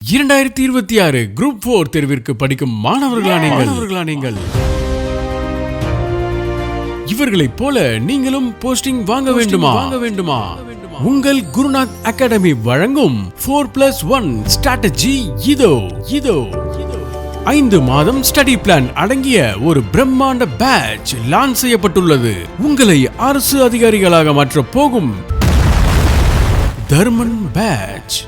2026 group 4 தேர்விற்கு படிக்கும் மாணவர்களா நீங்கள் இவர்களைப் போல நீங்களும் போஸ்டிங் வாங்க வேண்டுமா உங்கள் குருநாத் அகாடமி வழங்கும் 4+1 ஸ்ட்ராட்டஜி இதோ 5 மாதம் ஸ்டடி பிளான் அடங்கிய ஒரு பிரம்மாண்ட பேட்ச் லான்ச் செய்யப்பட்டுள்ளது. உங்களை அரசு அதிகாரிகளாக மாற்ற போகும் Dharman batch.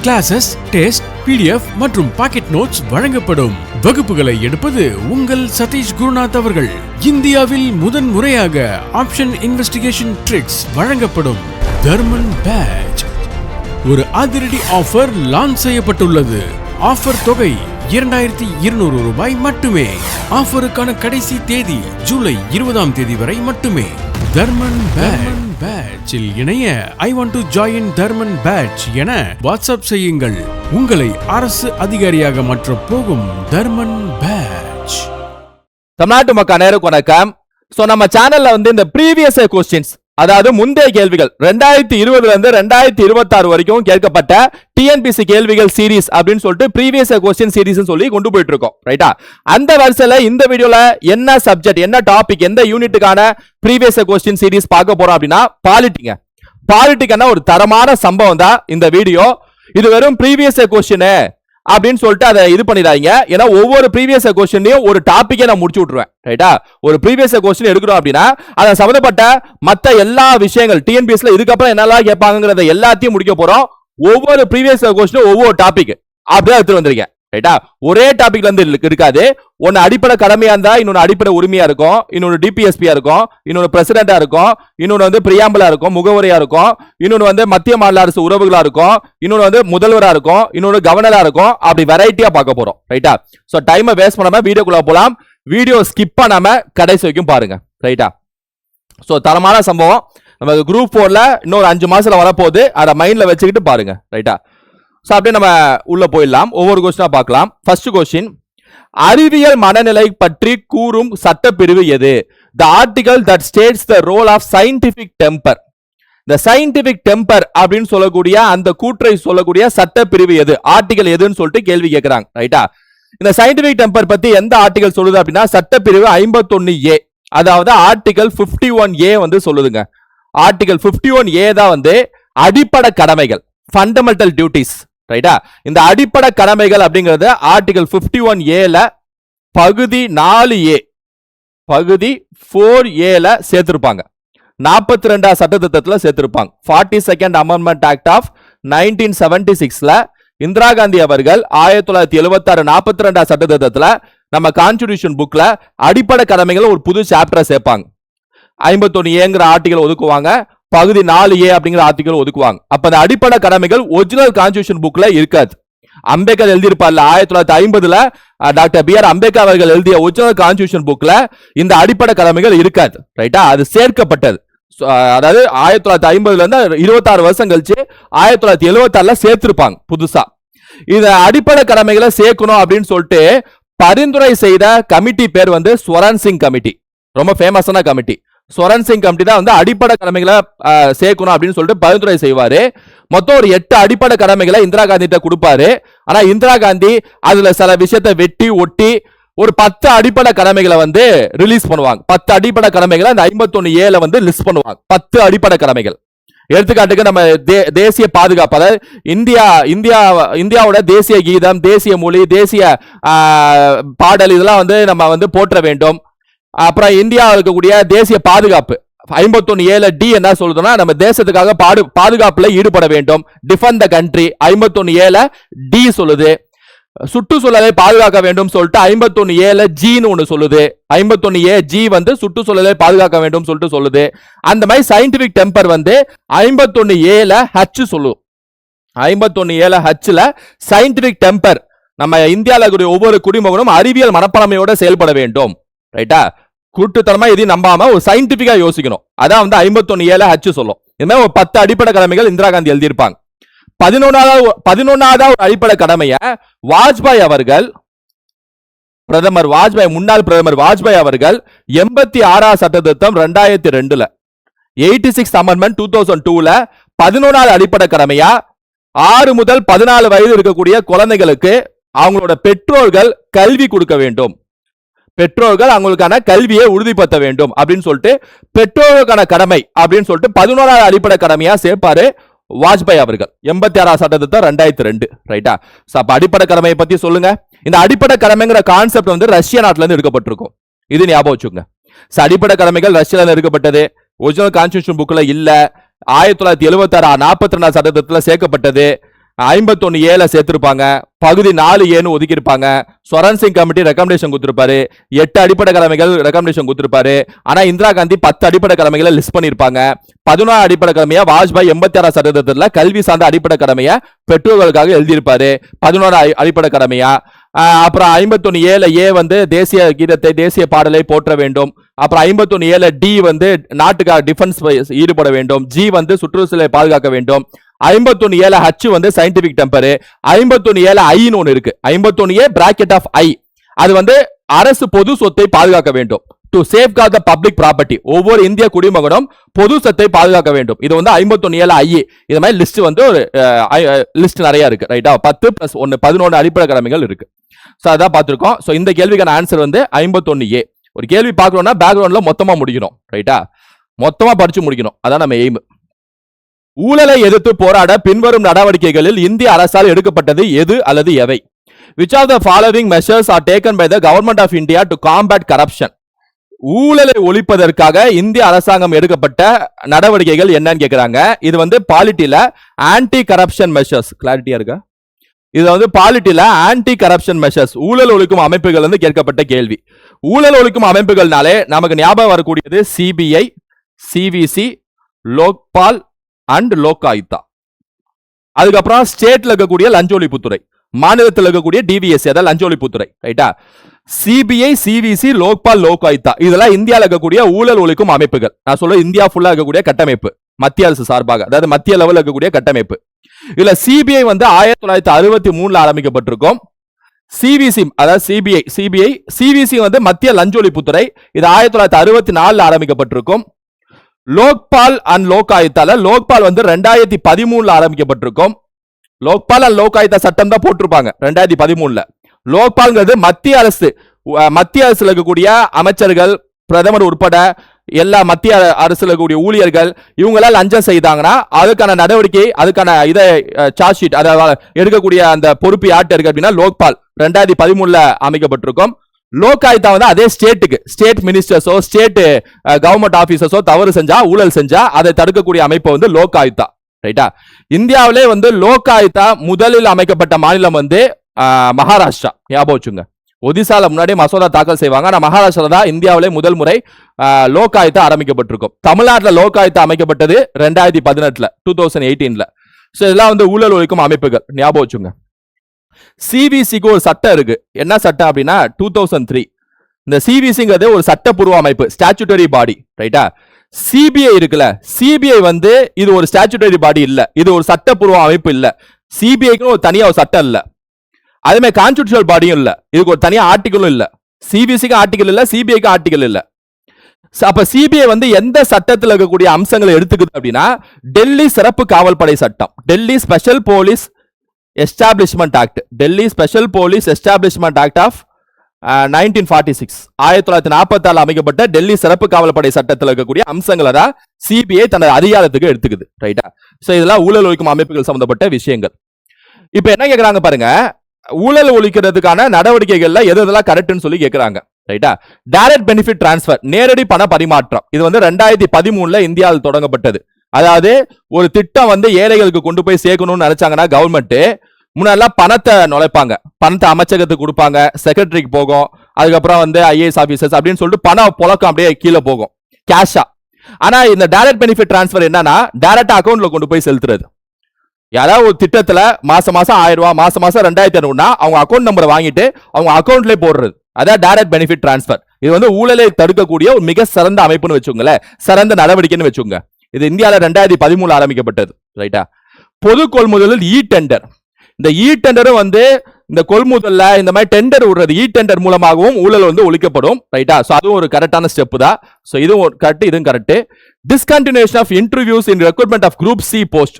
Classes, test, PDF மற்றும் பாக்கெட் நோட்ஸ் வழங்கப்படும். வகுப்புகளை எடுப்பது உங்கள் சதீஷ் குருநாத் அவர்கள். இந்தியாவில் முதன் முறையாக ஆப்ஷன் இன்வெஸ்டிகேஷன் ட்ரிக்ஸ் வழங்கப்படும். தர்மன் பேட்ச் ஒரு அதிரடி ஆஃபர் லான்ச் செய்யப்பட்டுள்ளது. ஆஃபர் தொகை 2200 ரூபாய் மட்டுமே. ஆஃபருக்கான கடைசி தேதி ஜூலை 20ஆம் தேதி வரை மட்டுமே. தர்மன் பேட்சில் இணைய I want to join Dharman batch என வாட்ஸ்அப் செய்யுங்கள். உங்களை அரசு அதிகாரியாக மாற்ற போகும் தர்மன் பேட்ச். தமிழ்நாட்டு மக்கள் அனைவருக்கும் வணக்கம். சோ நம்ம சேனல்ல இந்த ப்ரீவியஸ் கொஸ்டின்ஸ், அதாவது முந்தைய கேள்விகள் 2020 இருந்து 2026 வரைக்கும் கேட்கப்பட்ட டிஎன்பிசி கேள்விகள் சீரிஸ் அப்படின்னு சொல்லிட்டு ப்ரீவியஸ் கொஸ்டின் சீரிஸ் சொல்லி கொண்டு போயிட்டு இருக்கோம், ரைட்டா? அந்த வரிசையில இந்த வீடியோல என்ன சப்ஜெக்ட், என்ன டாபிக், எந்த யூனிட்டுக்கான ப்ரீவியஸ் கொஸ்டின் சீரிஸ் பார்க்க போறோம் அப்படின்னா பாலிட்டிக்னா ஒரு தரமான சம்பவம் தான் இந்த வீடியோ. இது வெறும் ப்ரீவியஸ் கொஸ்டின் அப்படின்னு சொல்லிட்டு அதை இது பண்ணிடாதீங்க. ஏன்னா ஒவ்வொரு ப்ரீவியஸ் கொஸ்டினையும் ஒரு டாபிக்கை நான் முடிச்சு விட்டுருவேன், ரைட்டா? ஒரு ப்ரீவியஸ் கொஸ்டின் எடுக்கிறோம் அப்படின்னா அதை சம்பந்தப்பட்ட மற்ற எல்லா விஷயங்கள் டிஎன்பிஎஸ்ல இதுக்கப்புறம் என்னெல்லாம் கேட்பாங்கிறத எல்லாத்தையும் முடிக்க போறோம். ஒவ்வொரு ப்ரீவியஸ் கொஸ்டினும் ஒவ்வொரு டாபிக் அப்படியே எடுத்துட்டு வந்திருக்கேன், ரைட்டா? ஒரே டாபிக்ல இருந்து இருக்காது. ஒன்னு அடிப்படை கடமையா இருந்தா இன்னொன்னு அடிப்படை உரிமையா இருக்கும், இன்னொன்னு டிபிஎஸ்பியா இருக்கும், இன்னொன்னு பிரசிடென்டா இருக்கும், இன்னொன்னு பிரியாம்பலா இருக்கும், முகவரியா இருக்கும், இன்னொன்னு மத்திய மாநில அரசு உறவுகளா இருக்கும், இன்னொன்னு முதல்வரா இருக்கும், இன்னொன்னு கவர்னரா இருக்கும். அப்படி வெரைட்டியா பார்க்க போறோம், ரைட்டா? சோ டைமை வேஸ்ட் பண்ணாம வீடியோக்குள்ள போலாம். வீடியோ ஸ்கிப் பண்ணாம கடைசி வரைக்கும் பாருங்க, ரைட்டா? சோ தரமான சம்பவம் நமக்கு குரூப் 4ல இன்னொரு 5 மாசத்துல வரப்போகுது. அதை மைண்ட்ல வச்சுக்கிட்டு பாருங்க, ரைட்டா? சோ அப்படியே நம்ம உள்ள போயிடலாம். ஒவ்வொரு கொஸ்டினா பார்க்கலாம். ஃபர்ஸ்ட் கொஸ்டின், அறிவியல் மனநிலை பற்றி கூறும் சட்டப்பிரிவு எது? The article that states the role of scientific temper. The scientific temper அப்படின்னு சொல்லக்கூடிய அந்த கூற்றை சொல்லக்கூடிய சட்டப்பிரிவு எது? ஆர்டிகல் எதுன்னு சொல்லிட்டு கேள்வி கேட்கிறாங்க, ரைட்டா? இந்த சயின்டிபிக் டெம்பர் பத்தி எந்த ஆர்டிகல் சொல்லுது அப்படின்னா சட்டப்பிரிவு 51A, அதாவது ஆர்டிகல் 51A சொல்லுதுங்க. ஆர்டிகல் 51A தான் அடிப்படை கடமைகள், ஃபண்டமெண்டல் டியூட்டிஸ், ரைட்டா? இந்த அடிப்படை கடமைகள் அப்படிங்கிறது ஆர்டிகல் 51A பகுதி 4A, பகுதி 4A சேர்த்திருப்பாங்க. 42ஆம் சட்ட திட்டத்தில் சேர்த்திருப்பாங்க. 42nd அமெண்ட்மெண்ட் ஆக்ட் ஆஃப் 1976ல இந்திரா காந்தி அவர்கள் 1976 42ஆம் சட்ட திட்டத்தில் நம்ம கான்ஸ்டிடியூஷன் புக்ல அடிப்படை கடமைகள் ஒரு புது சாப்டரை சேர்ப்பாங்க. 51Aங்கிற ஆர்டிகல் ஒதுக்குவாங்க, பகுதி 4A அப்படிங்கிற ஆர்டிகல் ஒதுக்குவாங்க. அப்ப அந்த அடிப்படை கடமைகள் ஒரிஜினல் கான்ஸ்டிடியூஷன் புக்ல இருக்காது. அம்பேத்கர் எழுதியிருப்பார்ல 1950ல டாக்டர் BR அம்பேத்கர் அவர்கள் எழுதிய ஒரிஜினல் கான்ஸ்டிடியூஷன் புக்ல இந்த அடிப்படை கடமைகள் இருக்காது, ரைட்டா? அது சேர்க்கப்பட்டது. அதாவது 1950ல இருந்து 26 வருஷம் கழிச்சு 1976ல சேர்த்திருப்பாங்க புதுசா. இந்த அடிப்படை கடமைகளை சேர்க்கணும் அப்படின்னு சொல்லிட்டு பரிந்துரை செய்த கமிட்டி பேர் ஸ்வரன் சிங் கமிட்டி. ரொம்ப ஃபேமஸான கமிட்டி. ஸ்வரன் சிங் கமிட்டி தான் அடிப்படை கடமைகளை சேர்க்கணும் அப்படின்னு சொல்லிட்டு பரிந்துரை செய்வாரு. மொத்தம் ஒரு 8 அடிப்படை கடமைகளை இந்திரா காந்தி கிட்ட கொடுப்பாரு. ஆனா இந்திரா காந்தி அதுல சில விஷயத்தை வெட்டி ஒட்டி ஒரு 10 அடிப்படை கடமைகளை ரிலீஸ் பண்ணுவாங்க. 10 அடிப்படை கடமைகளை அந்த 51A லிஸ்ட் பண்ணுவாங்க. 10 அடிப்படை கடமைகள். எடுத்துக்காட்டுக்கு நம்ம தேசிய பாதுகாப்பு, அதாவது இந்தியாவோட தேசிய கீதம், தேசிய மொழி, தேசிய பாடல், இதெல்லாம் நம்ம போற்ற வேண்டும். அப்புறம் இந்தியாவில் இருக்கக்கூடிய தேசிய பாதுகாப்பு 51A D என்ன சொல்றதுன்னா நம்ம தேசத்துக்காக பாதுகாப்புல ஈடுபட வேண்டும், defend the country. 51A D சொல்லுது. சுற்றுச்சூழலை பாதுகாக்க வேண்டும் சொல்லிட்டு 51A Gன்னு ஒண்ணு சொல்லுது. 51A G சுற்றுச்சூழலை பாதுகாக்க வேண்டும் சொல்லிட்டு சொல்லுது. அந்த மாதிரி சயின்டிபிக் டெம்பர் 51A H சொல்லும். 51A Hல சயின்டிபிக் டெம்பர், நம்ம இந்தியாவில் இருக்கக்கூடிய ஒவ்வொரு குடிமகனும் அறிவியல் மனப்பான்மையோட செயல்பட வேண்டும், ரைட்டா? கூட்டுத்தனமா எதையும் நம்பாம ஒரு சயின்டிபிக்கா யோசிக்கணும். அதான் 51A H சொல்லும். இது மாதிரி ஒரு 10 அடிப்படை கடமைகள் இந்திரா காந்தி எழுதியிருப்பாங்க. 11வது அடிப்படை கடமைய வாஜ்பாய் அவர்கள், முன்னாள் பிரதமர் வாஜ்பாய் அவர்கள் 86ஆம் சட்ட திருத்தம் 2002ல 86th அமெண்ட்மெண்ட் 2002ல 11வது அடிப்படை கடமையா 6 முதல் 14 வயது இருக்கக்கூடிய குழந்தைகளுக்கு அவங்களோட பெற்றோர்கள் கல்வி கொடுக்க வேண்டும், பெற்றோர்கள் அவங்களுக்கான கல்வியை உறுதிப்படுத்த வேண்டும் அப்படின்னு சொல்லிட்டு பெற்றோர்களுக்கான கடமை அப்படின்னு சொல்லிட்டு 11வது அடிப்படை கடமையா சேர்ப்பாரு வாஜ்பாய் அவர்கள் 86 சட்டத்திட்டம் 2002. ரைட்டா? அப்ப அடிப்படை கடமையை பத்தி சொல்லுங்க. இந்த அடிப்படை கடமைங்கிற கான்செப்ட் வந்து ரஷ்ய நாட்டுல இருந்து எடுக்கப்பட்டிருக்கும், இது ஞாபகம் வச்சுங்க. அடிப்படை கடமைகள் ரஷ்யால இருந்து எடுக்கப்பட்டது, ஒரிஜினல் கான்ஸ்டிடியூஷன் புக்ல இல்ல. 1976 42 சட்டத்திட்டத்துல சேர்க்கப்பட்டது. 51A சேர்த்திருப்பாங்க, பகுதி 4A ஒதுக்கி இருப்பாங்க. ஸ்வரன் சிங் கமிட்டி ரெக்கமெண்டேஷன் கொடுத்திருப்பாரு, 8 அடிப்படை கடமைகள் ரெக்கமெண்டேஷன் கொடுத்திருப்பாரு. ஆனா இந்திரா காந்தி 10 அடிப்படை கடமைகளை லிஸ்ட் பண்ணிருப்பாங்க. 11 அடிப்படை கடமையா வாஜ்பாய் 86 சட்டத்திட்டத்துல கல்வி சார்ந்த அடிப்படை கடமையா பெற்றோர்களுக்காக எழுதியிருப்பாரு 11 அடிப்படை கடமையா. அப்புறம் 51A வந்து தேசிய கீதத்தை தேசிய பாடலை போற்ற வேண்டும். அப்புறம் 51A வந்து நாட்டுக்காக டிஃபென்ஸ் ஈடுபட வேண்டும். ஜி வந்து சுற்றுச்சூழலை பாதுகாக்க வேண்டும். 51A வந்து சயின்டிபிக் டெம்பர். 51A ஒன்னு இருக்கு, 51A பிராக்கெட் ஆஃப் ஐ, அது வந்து அரசு பொது சொத்தை பாதுகாக்க வேண்டும். To safeguard the public property, ஒவ்வொரு இந்திய குடிமகனும் பொது சொத்தை பாதுகாக்க வேண்டும். இது வந்து 51A இது மாதிரி லிஸ்ட் வந்து ஒரு லிஸ்ட் நிறைய இருக்கு. ரைட்டா? 10 + 1 11 அடிப்படை கடமைகள் இருக்கு. சோ அதான் பார்த்திருக்கோம். சோ இந்த கேள்விக்கான ஆன்சர் வந்து 51A. ஒரு கேள்வி பார்க்கணும்னா பேக்ரவுண்ட்ல மொத்தமா முடிக்கணும். ரைட்டா? மொத்தமா படிச்சு முடிக்கணும், அதான் நம்ம எய்ம். ஊழலை எதிர்த்து போராட பின்வரும் நடவடிக்கைகளில் இந்திய அரசால் எடுக்கப்பட்டது எது அல்லது எவை? Which of the following measures are taken by the government of India to combat corruption? ஊழலை ஒழிப்பதற்காக இந்திய அரசாங்கம் எடுக்கப்பட்ட நடவடிக்கைகள் என்னன்னு கேக்குறாங்க. இது வந்து பாலிட்டில ஆன்டி கரப்ஷன் மெஷர்ஸ். கிளாரிட்டியா இருக்கா? இது வந்து பாலிட்டில ஆன்டி கரப்ஷன் மெஷர்ஸ், ஊழல் ஒழிக்கும் அமைப்புகள் வந்து கேட்கப்பட்ட கேள்வி. ஊழல் ஒழிக்கும் அமைப்புகள்னாலே நமக்கு ஞாபகம் வரக்கூடியது CBI, CVC, Lokpal and Lokayukta. அதுக்கப்புறம் ஸ்டேட்ல இருக்கக்கூடிய லஞ்ச ஒழிப்புத்துறை, மாநிலத்தில் இருக்கக்கூடிய டிவிஎஸ், அதாவது லஞ்ச ஒழிப்புத்துறை. ரைட்டா? சிபிஐ, சிவிசி, லோக்பால், லோகாயுக்தா இதெல்லாம் இந்தியாவில் இருக்கக்கூடிய ஊழல் ஒழிக்கும் அமைப்புகள். நான் சொல்ல இந்தியா ஃபுல்லா இருக்கக்கூடிய கட்டமைப்பு, மத்திய அரசு சார்பாக, அதாவது மத்திய லெவலில் இருக்கக்கூடிய கட்டமைப்பு. இதுல சிபிஐ வந்து 1963 ஆரம்பிக்கப்பட்டிருக்கும். சிவிசி அதாவது சிவிசி வந்து மத்திய லஞ்ச ஒழிப்புத்துறை, இது 1964 ஆரம்பிக்கப்பட்டிருக்கும். லோக்பால் அண்ட் லோகாயுக்தால லோக்பால் வந்து 2013 ஆரம்பிக்கப்பட்டிருக்கும். லோக்பால் அண்ட் லோகாயுக்தா சட்டம் தான் போட்டிருப்பாங்க 2013. லோக்பால்ங்கிறது மத்திய அரசுல இருக்கக்கூடிய அமைச்சர்கள், பிரதமர் உட்பட எல்லா மத்திய அரசுல இருக்கக்கூடிய ஊழியர்கள் இவங்களாம் லஞ்சம் செய்தாங்கன்னா அதுக்கான நடவடிக்கை, அதுக்கான இதை சார்ஜ் ஷீட், அதாவது எடுக்கக்கூடிய அந்த பொறுப்பு யார்ட்ட இருக்கு அப்படின்னா லோக்பால் 2013 அமைக்கப்பட்டிருக்கும். லோகாயுக்தா வந்து அதே ஸ்டேட் மினிஸ்டர்ஸோ ஸ்டேட் கவர்மெண்ட் ஆபீசர்ஸோ தவறு செஞ்சா, ஊழல் செஞ்சா அதை தடுக்கக்கூடிய அமைப்பு வந்து லோகாயுக்தா. ரைட்டா? இந்தியாவிலே வந்து லோகாயுக்தா முதலில் அமைக்கப்பட்ட மாநிலம் வந்து மகாராஷ்டிரா. ஞாபகம் வச்சுங்க. ஒடிசால முன்னாடி மசோதா தாக்கல் செய்வாங்க, ஆனா மகாராஷ்டிரா தான் இந்தியாவிலே முதல் முறை லோகாயுக்தா ஆரம்பிக்கப்பட்டிருக்கும். தமிழ்நாட்டில் லோகாயுக்தா அமைக்கப்பட்டது 2018. சோ இதெல்லாம் வந்து ஊழல் ஒழிக்கும் அமைப்புகள், ஞாபகம் வச்சுங்க. சிவிசிக்கு ஒரு சட்டம் இருக்கு. என்ன சட்டம் அப்படின்னா 2003. இந்த சிவிசிங்கிறது ஒரு சட்டப்பூர்வ அமைப்பு, ஸ்டாச்சுட்டரி பாடி. ரைட்டா? சிபிஐ இருக்குல்ல, சிபிஐ வந்து இது ஒரு ஸ்டாச்சுட்டரி பாடி இல்ல, இது ஒரு சட்டப்பூர்வ அமைப்பு இல்ல. சிபிஐக்கு ஒரு தனியா ஒரு சட்டம் இல்ல, அதுமே கான்ஸ்டிடியூஷனல் பாடியும் இல்ல, இதுக்கு ஒரு தனியா ஆர்டிகலும் இல்ல. சிபிசிக்கு ஆர்டிகல் இல்ல, சிபிஐக்கு ஆர்டிகல் இல்ல. அப்ப சிபிஐ வந்து எந்த சட்டத்தில் இருக்கக்கூடிய அம்சங்களை எடுத்துக்குது அப்படின்னா டெல்லி சிறப்பு காவல் படை சட்டம், Delhi special police establishment act, Delhi special police establishment act of 1946 1946 அமைக்கப்பட்ட டெல்லி சிறப்பு காவல் படை சட்டத்தில் இருக்கக்கூடிய அம்சங்களை தான் சிபிஐ தனது அதிகாரத்துக்கு எடுத்துக்குது. ரைட்டா? சோ இதெல்லாம் ஊழல் ஒழிக்கும் அமைப்புகள் சம்பந்தப்பட்ட விஷயங்கள். இப்ப என்ன கேக்குறாங்க பாருங்க, ஊழல் ஒழிக்கிறதுக்கான நடவடிக்கைகள்ல எதெல்லாம் கரெக்ட்னு சொல்லி கேக்குறாங்க. ரைட்டா? டைரக்ட் பெனிஃபிட் டிரான்ஸ்பர், நேரடி பண பரிமாற்றம், இது வந்து 2013 இந்தியாவில் தொடங்கப்பட்டது. அதாவது ஒரு திட்டம் வந்து ஏழைகளுக்கு கொண்டு போய் சேர்க்கணும்னு நினைச்சாங்கன்னா கவர்மெண்ட் முன்னெல்லாம் பணத்தை நுழைப்பாங்க, பணத்தை அமைச்சகத்துக்கு கொடுப்பாங்க, செக்ரட்டரிக்கு போகும், அதுக்கப்புறம் வந்து ஐஏஎஸ் ஆபீசர்ஸ் அப்படின்னு சொல்லிட்டு பணம் புழக்கம் அப்படியே கீழே போகும் கேஷா. ஆனா இந்த டைரக்ட் பெனிஃபிட் டிரான்ஸ்பர் என்னன்னா டைரக்டா அக்கௌண்ட்ல கொண்டு போய் செலுத்துறது. யாராவது ஒரு திட்டத்துல மாசம் 1000 ரூபாய், மாசம் 2500 அவங்க அக்கௌண்ட் நம்பரை வாங்கிட்டு அவங்க அக்கௌண்ட்லேயே போடுறது, அதான் டைரக்ட் பெனிஃபிட் டிரான்ஸ்பர். இது வந்து ஊழலை தடுக்கக்கூடிய ஒரு மிக சிறந்த அமைப்புன்னு வச்சுங்களேன், சிறந்த நடவடிக்கைன்னு வச்சுங்க. இது இந்தியாவில் 2013 ஆரம்பிக்கப்பட்டது. ரைட்டா? பொது கொள்முதலில் இ டெண்டர், இந்த இ டெண்டரும் வந்து இந்த கொள்முதல்ல இந்த மாதிரி டெண்டர் விடுறது, இ டெண்டர் மூலமாகவும் ஊழல் வந்து ஒழிக்கப்படும். ரைட்டா? சோ அதுவும் ஒரு கரெக்டான ஸ்டெப் தான். சோ இதுவும் கரெக்ட், இதுவும் correct. Discontinuation of interviews in recruitment of group C post.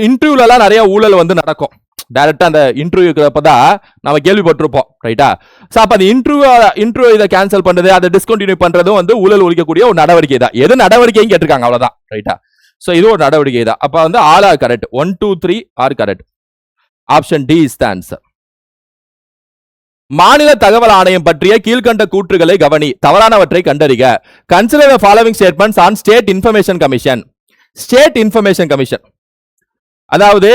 இன்டர்வியூலாம் நிறைய ஊழல் வந்து நடக்கும். டைரக்டா அந்த இன்டர்வியூக்கு தான் நம்ம கேள்விப்பட்டிருப்போம், ரைட்டா? சோ அப்ப அந்த இன்டர்வியூ இதை கேன்சல் பண்றது, அதை டிஸ்கண்டினியூ பண்றதும் வந்து ஊழல் ஒழிக்கக்கூடிய ஒரு நடவடிக்கை தான். எது நடவடிக்கையும் கேட்டிருக்காங்க, அவ்வளவுதான், ரைட்டா? சோ இது ஒரு நடவடிக்கை தான். அப்ப வந்து all are correct. 1 2 3 are correct. Option D is the answer. மாநில தகவல் ஆணையம் பற்றிய கீழ்கண்ட கூற்றுகளை கவனி, தவறானவற்றை கண்டறிக. Consider the following statements on state information commission. State information commission, அதாவது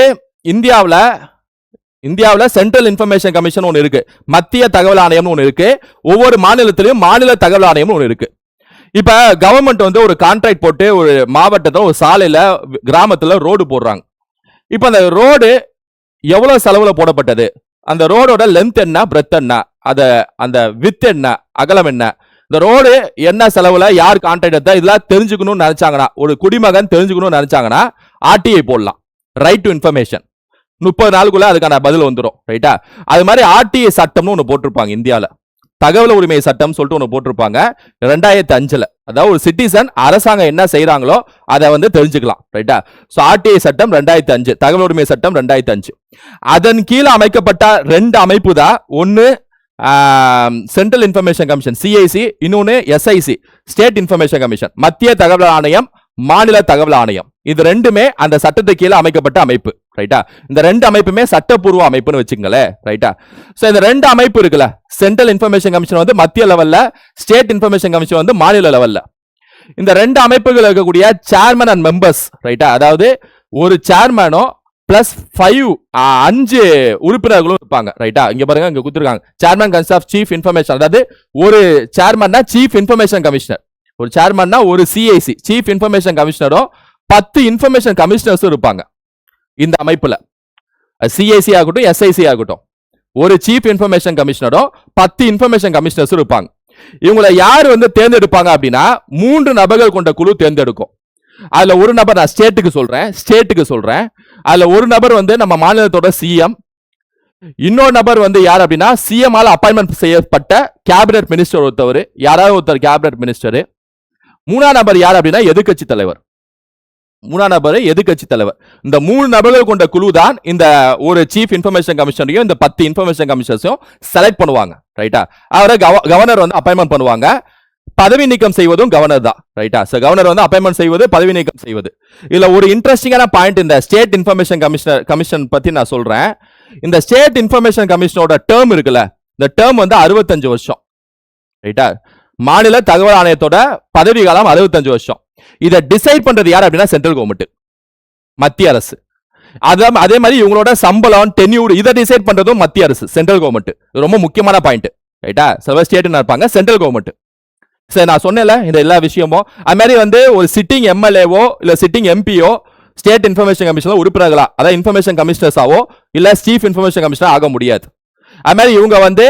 இந்தியாவுல சென்ட்ரல் இன்ஃபர்மேஷன் கமிஷன் ஒன்னு இருக்கு, மத்திய தகவல் ஆணையம் ஒன்னு இருக்கு, ஒவ்வொரு மாநிலத்திலும் மாநில தகவல் ஆணையம் ஒன்னு இருக்கு. இப்ப கவர்மெண்ட் வந்து ஒரு கான்ட்ராக்ட் போட்டு ஒரு மாவட்டத்துல ஒரு சாலையில கிராமத்துல ரோடு போடுறாங்க. இப்ப அந்த ரோடு எவ்வளவு செலவுல போடப்பட்டது, அந்த ரோடோட லென்த் என்ன, பிரெத் என்ன, அந்த வித் என்ன, அகலம் என்ன, இந்த ரோடு என்ன செலவுல யார் கான்ட்ராக்ட் எடுத்தா, இதெல்லாம் தெரிஞ்சுக்கணும்னு நினைச்சாங்கன்னா, ஒரு குடிமகன் தெரிஞ்சுக்கணும்னு நினைச்சாங்கன்னா ஆர்டிஐ போடலாம், ரைட் டு இன்ஃபர்மேஷன். 30 நாளுக்குள்ள அதுக்கான பதில் வந்துடும், ரைட்டா? அது மாதிரி ஆர்டிஐ சட்டம்னு ஒன்று போட்டிருப்பாங்க இந்தியால, தகவல் உரிமை சட்டம் சொல்லிட்டு ஒன்று போட்டிருப்பாங்க 2005. அதாவது ஒரு சிட்டிசன் அரசாங்கம் என்ன செய்யறாங்களோ அதை வந்து தெரிஞ்சுக்கலாம், ரைட்டா? சோ ஆர்டிஐ சட்டம் 2005, தகவல் உரிமை சட்டம் 2005. அதன் கீழே அமைக்கப்பட்ட 2 அமைப்பு தான், ஒன்னு சென்ட்ரல் இன்ஃபர்மேஷன் கமிஷன் சிஐசி, இன்னொன்னு எஸ்ஐசி ஸ்டேட் இன்ஃபர்மேஷன் கமிஷன், மத்திய தகவல் ஆணையம், மாநில தகவல் ஆணையம். இது ரெண்டுமே அந்த சட்டத்துக்கு கீழே அமைக்கப்பட்ட அமைப்பு, ரைட்டா? இந்த 2 அமைப்புமே சட்டப்பூர்வ அமைப்புன்னு வச்சுங்களேன், ரைட்டா? சோ இந்த 2 அமைப்பு இருக்குல்ல, சென்ட்ரல் இன்ஃபர்மேஷன் கமிஷன் வந்து மத்திய லெவல்ல, ஸ்டேட் இன்ஃபர்மேஷன் கமிஷன் வந்து மாநில லெவல்ல. இந்த 2 அமைப்புகள் இருக்கக்கூடிய சேர்மன் அண்ட் மெம்பர்ஸ், ரைட்டா? அதாவது ஒரு சேர்மனோ பிளஸ் 5 உறுப்பினர்களும் இருப்பாங்க, ரைட்டா? இங்க பாருங்க, இங்க கொடுத்திருக்காங்க chairman consist of chief information. அதாவது ஒரு சேர்மன்னா சீஃப் இன்ஃபர்மேஷன் கமிஷனர், ஒரு சேர்மன்னா ஒரு சிஐசி சீஃப் இன்ஃபர்மேஷன் கமிஷனரும் 10 இன்ஃபர்மேஷன் கமிஷனர்ஸும் இருப்பாங்க இந்த அமைப்புல. சிஐசி ஆகட்டும், எஸ்ஐசி ஆகட்டும், ஒரு சீஃப் இன்ஃபர்மேஷன் கமிஷனரும் 10 இன்ஃபர்மேஷன் கமிஷனர்ஸும் இருப்பாங்க. இவங்களை யார் வந்து தேர்ந்தெடுப்பாங்க அப்படின்னா 3 நபர்கள் கொண்ட குழு தேர்ந்தெடுக்கும். அதுல ஒரு நபர் நான் ஸ்டேட்டுக்கு சொல்றேன். அதுல ஒரு நபர் வந்து நம்ம மாநிலத்தோட சிஎம், இன்னொரு நபர் வந்து யார் அப்படின்னா சிஎம் ஆல அப்பாயின்மெண்ட் செய்யப்பட்ட கேபினட் மினிஸ்டர் ஒருத்தவர், யாராவது ஒருத்தர் கேபினட் மினிஸ்டர். 3ஆம் நபர் யார் அப்படின்னா எதிர்க்கட்சி தலைவர். 3ஆம் நபர் எதிர்க்கட்சி தலைவர். இந்த 3 நபர்கள் கொண்ட குழு தான் இந்த ஒரு சீஃப் இன்ஃபர்மேஷன் கமிஷனரையும் இந்த 10 இன்ஃபர்மேஷன் கமிஷனரையும் செலக்ட் பண்ணுவாங்க, ரைட்டா? அவரை கவர்னர் வந்து அப்பாயின்மெண்ட் பண்ணுவாங்க. பதவி நீக்கம் செய்வதும் கவர்னர் தான், ரைட்டா? சோ கவர்னர் வந்து அப்பாயின்மெண்ட் செய்வது, பதவி நீக்கம் செய்வது. இதுல ஒரு இன்ட்ரெஸ்டிங்கான பாயிண்ட், இந்த ஸ்டேட் இன்ஃபர்மேஷன் கமிஷன் பத்தி நான் சொல்றேன். இந்த ஸ்டேட் இன்ஃபர்மேஷன் கமிஷனோட டேர்ம் இருக்குல்ல, இந்த டேர்ம் வந்து 65 வருஷம், ரைட்டா? மாநில தகவல் ஆணையத்தோட பதவி காலம் 65 வருஷம். இதை டிசைட் பண்றது யார் அப்படின்னா சென்ட்ரல் கவர்மெண்ட், மத்திய அரசு. அதே மாதிரி இவங்களோட சம்பளம், டென்யூர், இதை டிசைட் பண்றதும் மத்திய அரசு, சென்ட்ரல் கவர்மெண்ட். ரொம்ப முக்கியமான பாயிண்ட், ரைட்டா? சில ஸ்டேட் இருப்பாங்க, சென்ட்ரல் கவர்மெண்ட். சரி, நான் சொன்னேன்ல இந்த எல்லா விஷயமும். அது மாதிரி வந்து ஒரு சிட்டிங் எம்எல்ஏவோ இல்ல சிட்டிங் எம்பியோ ஸ்டேட் இன்ஃபர்மேஷன் கமிஷன்ல உறுப்பினர்களா, அதாவது இன்ஃபர்மேஷன் கமிஷனர்ஸாவோ இல்ல சீஃப் இன்ஃபர்மேஷன் கமிஷனர் ஆக முடியாது. அது மாதிரி இவங்க வந்து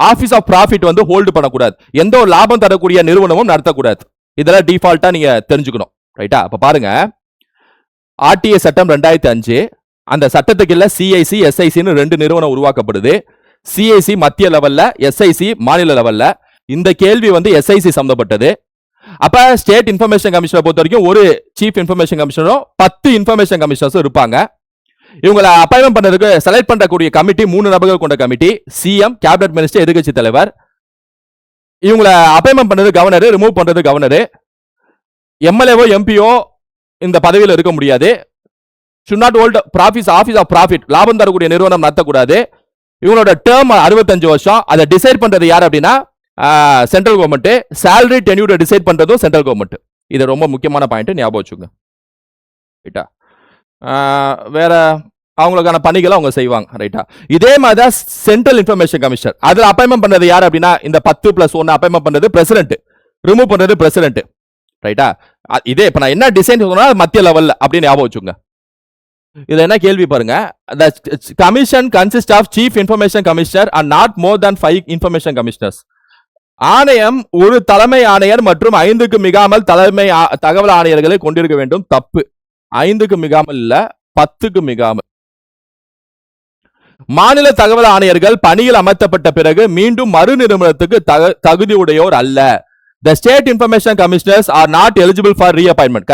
ஆபீஸ் ஆஃப் ப்ராஃபிட் வந்து ஹோல்டு பண்ணக்கூடாது, எந்த ஒரு லாபம் தரக்கூடிய நிறுவனமும் நடத்தக்கூடாது. இதெல்லாம் டிஃபால்ட்டா நீங்க தெரிஞ்சுக்கணும், ரைட்டா? அப்ப பாருங்க, ஆர்டிஏ சட்டம் 2005, அந்த சட்டத்துக்கு இல்ல சிஐசி எஸ்ஐசின்னு 2 நிறுவனம் உருவாக்கப்படுது. சிஐசி மத்திய லெவல்ல, எஸ்ஐசி மாநில லெவல்ல. இந்த கேள்வி வந்து எஸ்ஐசி சம்பந்தப்பட்டது. அப்ப ஸ்டேட் இன்ஃபர்மேஷன் கமிஷனை பொறுத்த வரைக்கும் ஒரு சீஃப் இன்ஃபர்மேஷன் கமிஷனரும் 10 இன்ஃபர்மேஷன் கமிஷனர்ஸும் இருப்பாங்க. இவங்களை அப்பாயின்மெண்ட் பண்றதுக்கு செலக்ட் பண்றக்கூடிய கமிட்டி 3 நபர்கள் கொண்ட கமிட்டி, சிஎம், கேபினட் மினிஸ்டர், எதிர்க்கட்சி தலைவர். இவங்களை அப்பாயின்மெண்ட் பண்றது கவர்னர், ரிமூவ் பண்றது கவர்னர். எம்எல்ஏவோ எம்பியோ இந்த பதவியில் இருக்க முடியாது. should not hold office of profit, லாபம் தரக்கூடிய நிறுவனம் நடத்தக்கூடாது. இவங்களோட டேர்ம் 65 வருஷம். அதை டிசைட் பண்றது யார் அப்படின்னா central government. salary tenure decide பண்றதும் சென்ட்ரல் கவர்மெண்ட். இது ரொம்ப முக்கியமான பாயிண்ட், ஞாபகம் வச்சுக்கோங்க, ரைட்டா? வேற அவங்களுக்கான பணிகளை அவங்க செய்வாங்க, ரைட்டா? இதே மாதிரி தான் சென்ட்ரல் இன்ஃபர்மேஷன் கமிஷனர். அதுல அப்பாயின்மெண்ட் பண்றது யார் அப்படின்னா இந்த 10+1 அப்பாயின்மெண்ட் பண்றது பிரசிடென்ட், ரிமூவ் பண்றது பிரசிடென்ட், ரைட்டா? இதே இப்ப நான் என்ன டிசைன் சொன்னா மத்திய லெவல்ல அப்படின்னு ஞாபகம் வச்சுக்கோங்க. இதுல என்ன கேள்வி பாருங்க, the commission consists of chief information commissioner and not more than 5 information commissioners. ஆணையம் ஒரு தலைமை ஆணையர் மற்றும் 5க்கு மிகாமல் தலைமை தகவல் ஆணையர்களை கொண்டிருக்க வேண்டும். தப்பு. 5க்கு மிகாமல் இல்ல, 10க்கு மிகாமல். மாநில தகவல் ஆணையர்கள் பணியில் அமர்த்தப்பட்ட பிறகு மீண்டும் மறுநிறுவனத்துக்கு தகுதியுடையோர் அல்ல. the state information commissioners are not eligible for reappointment.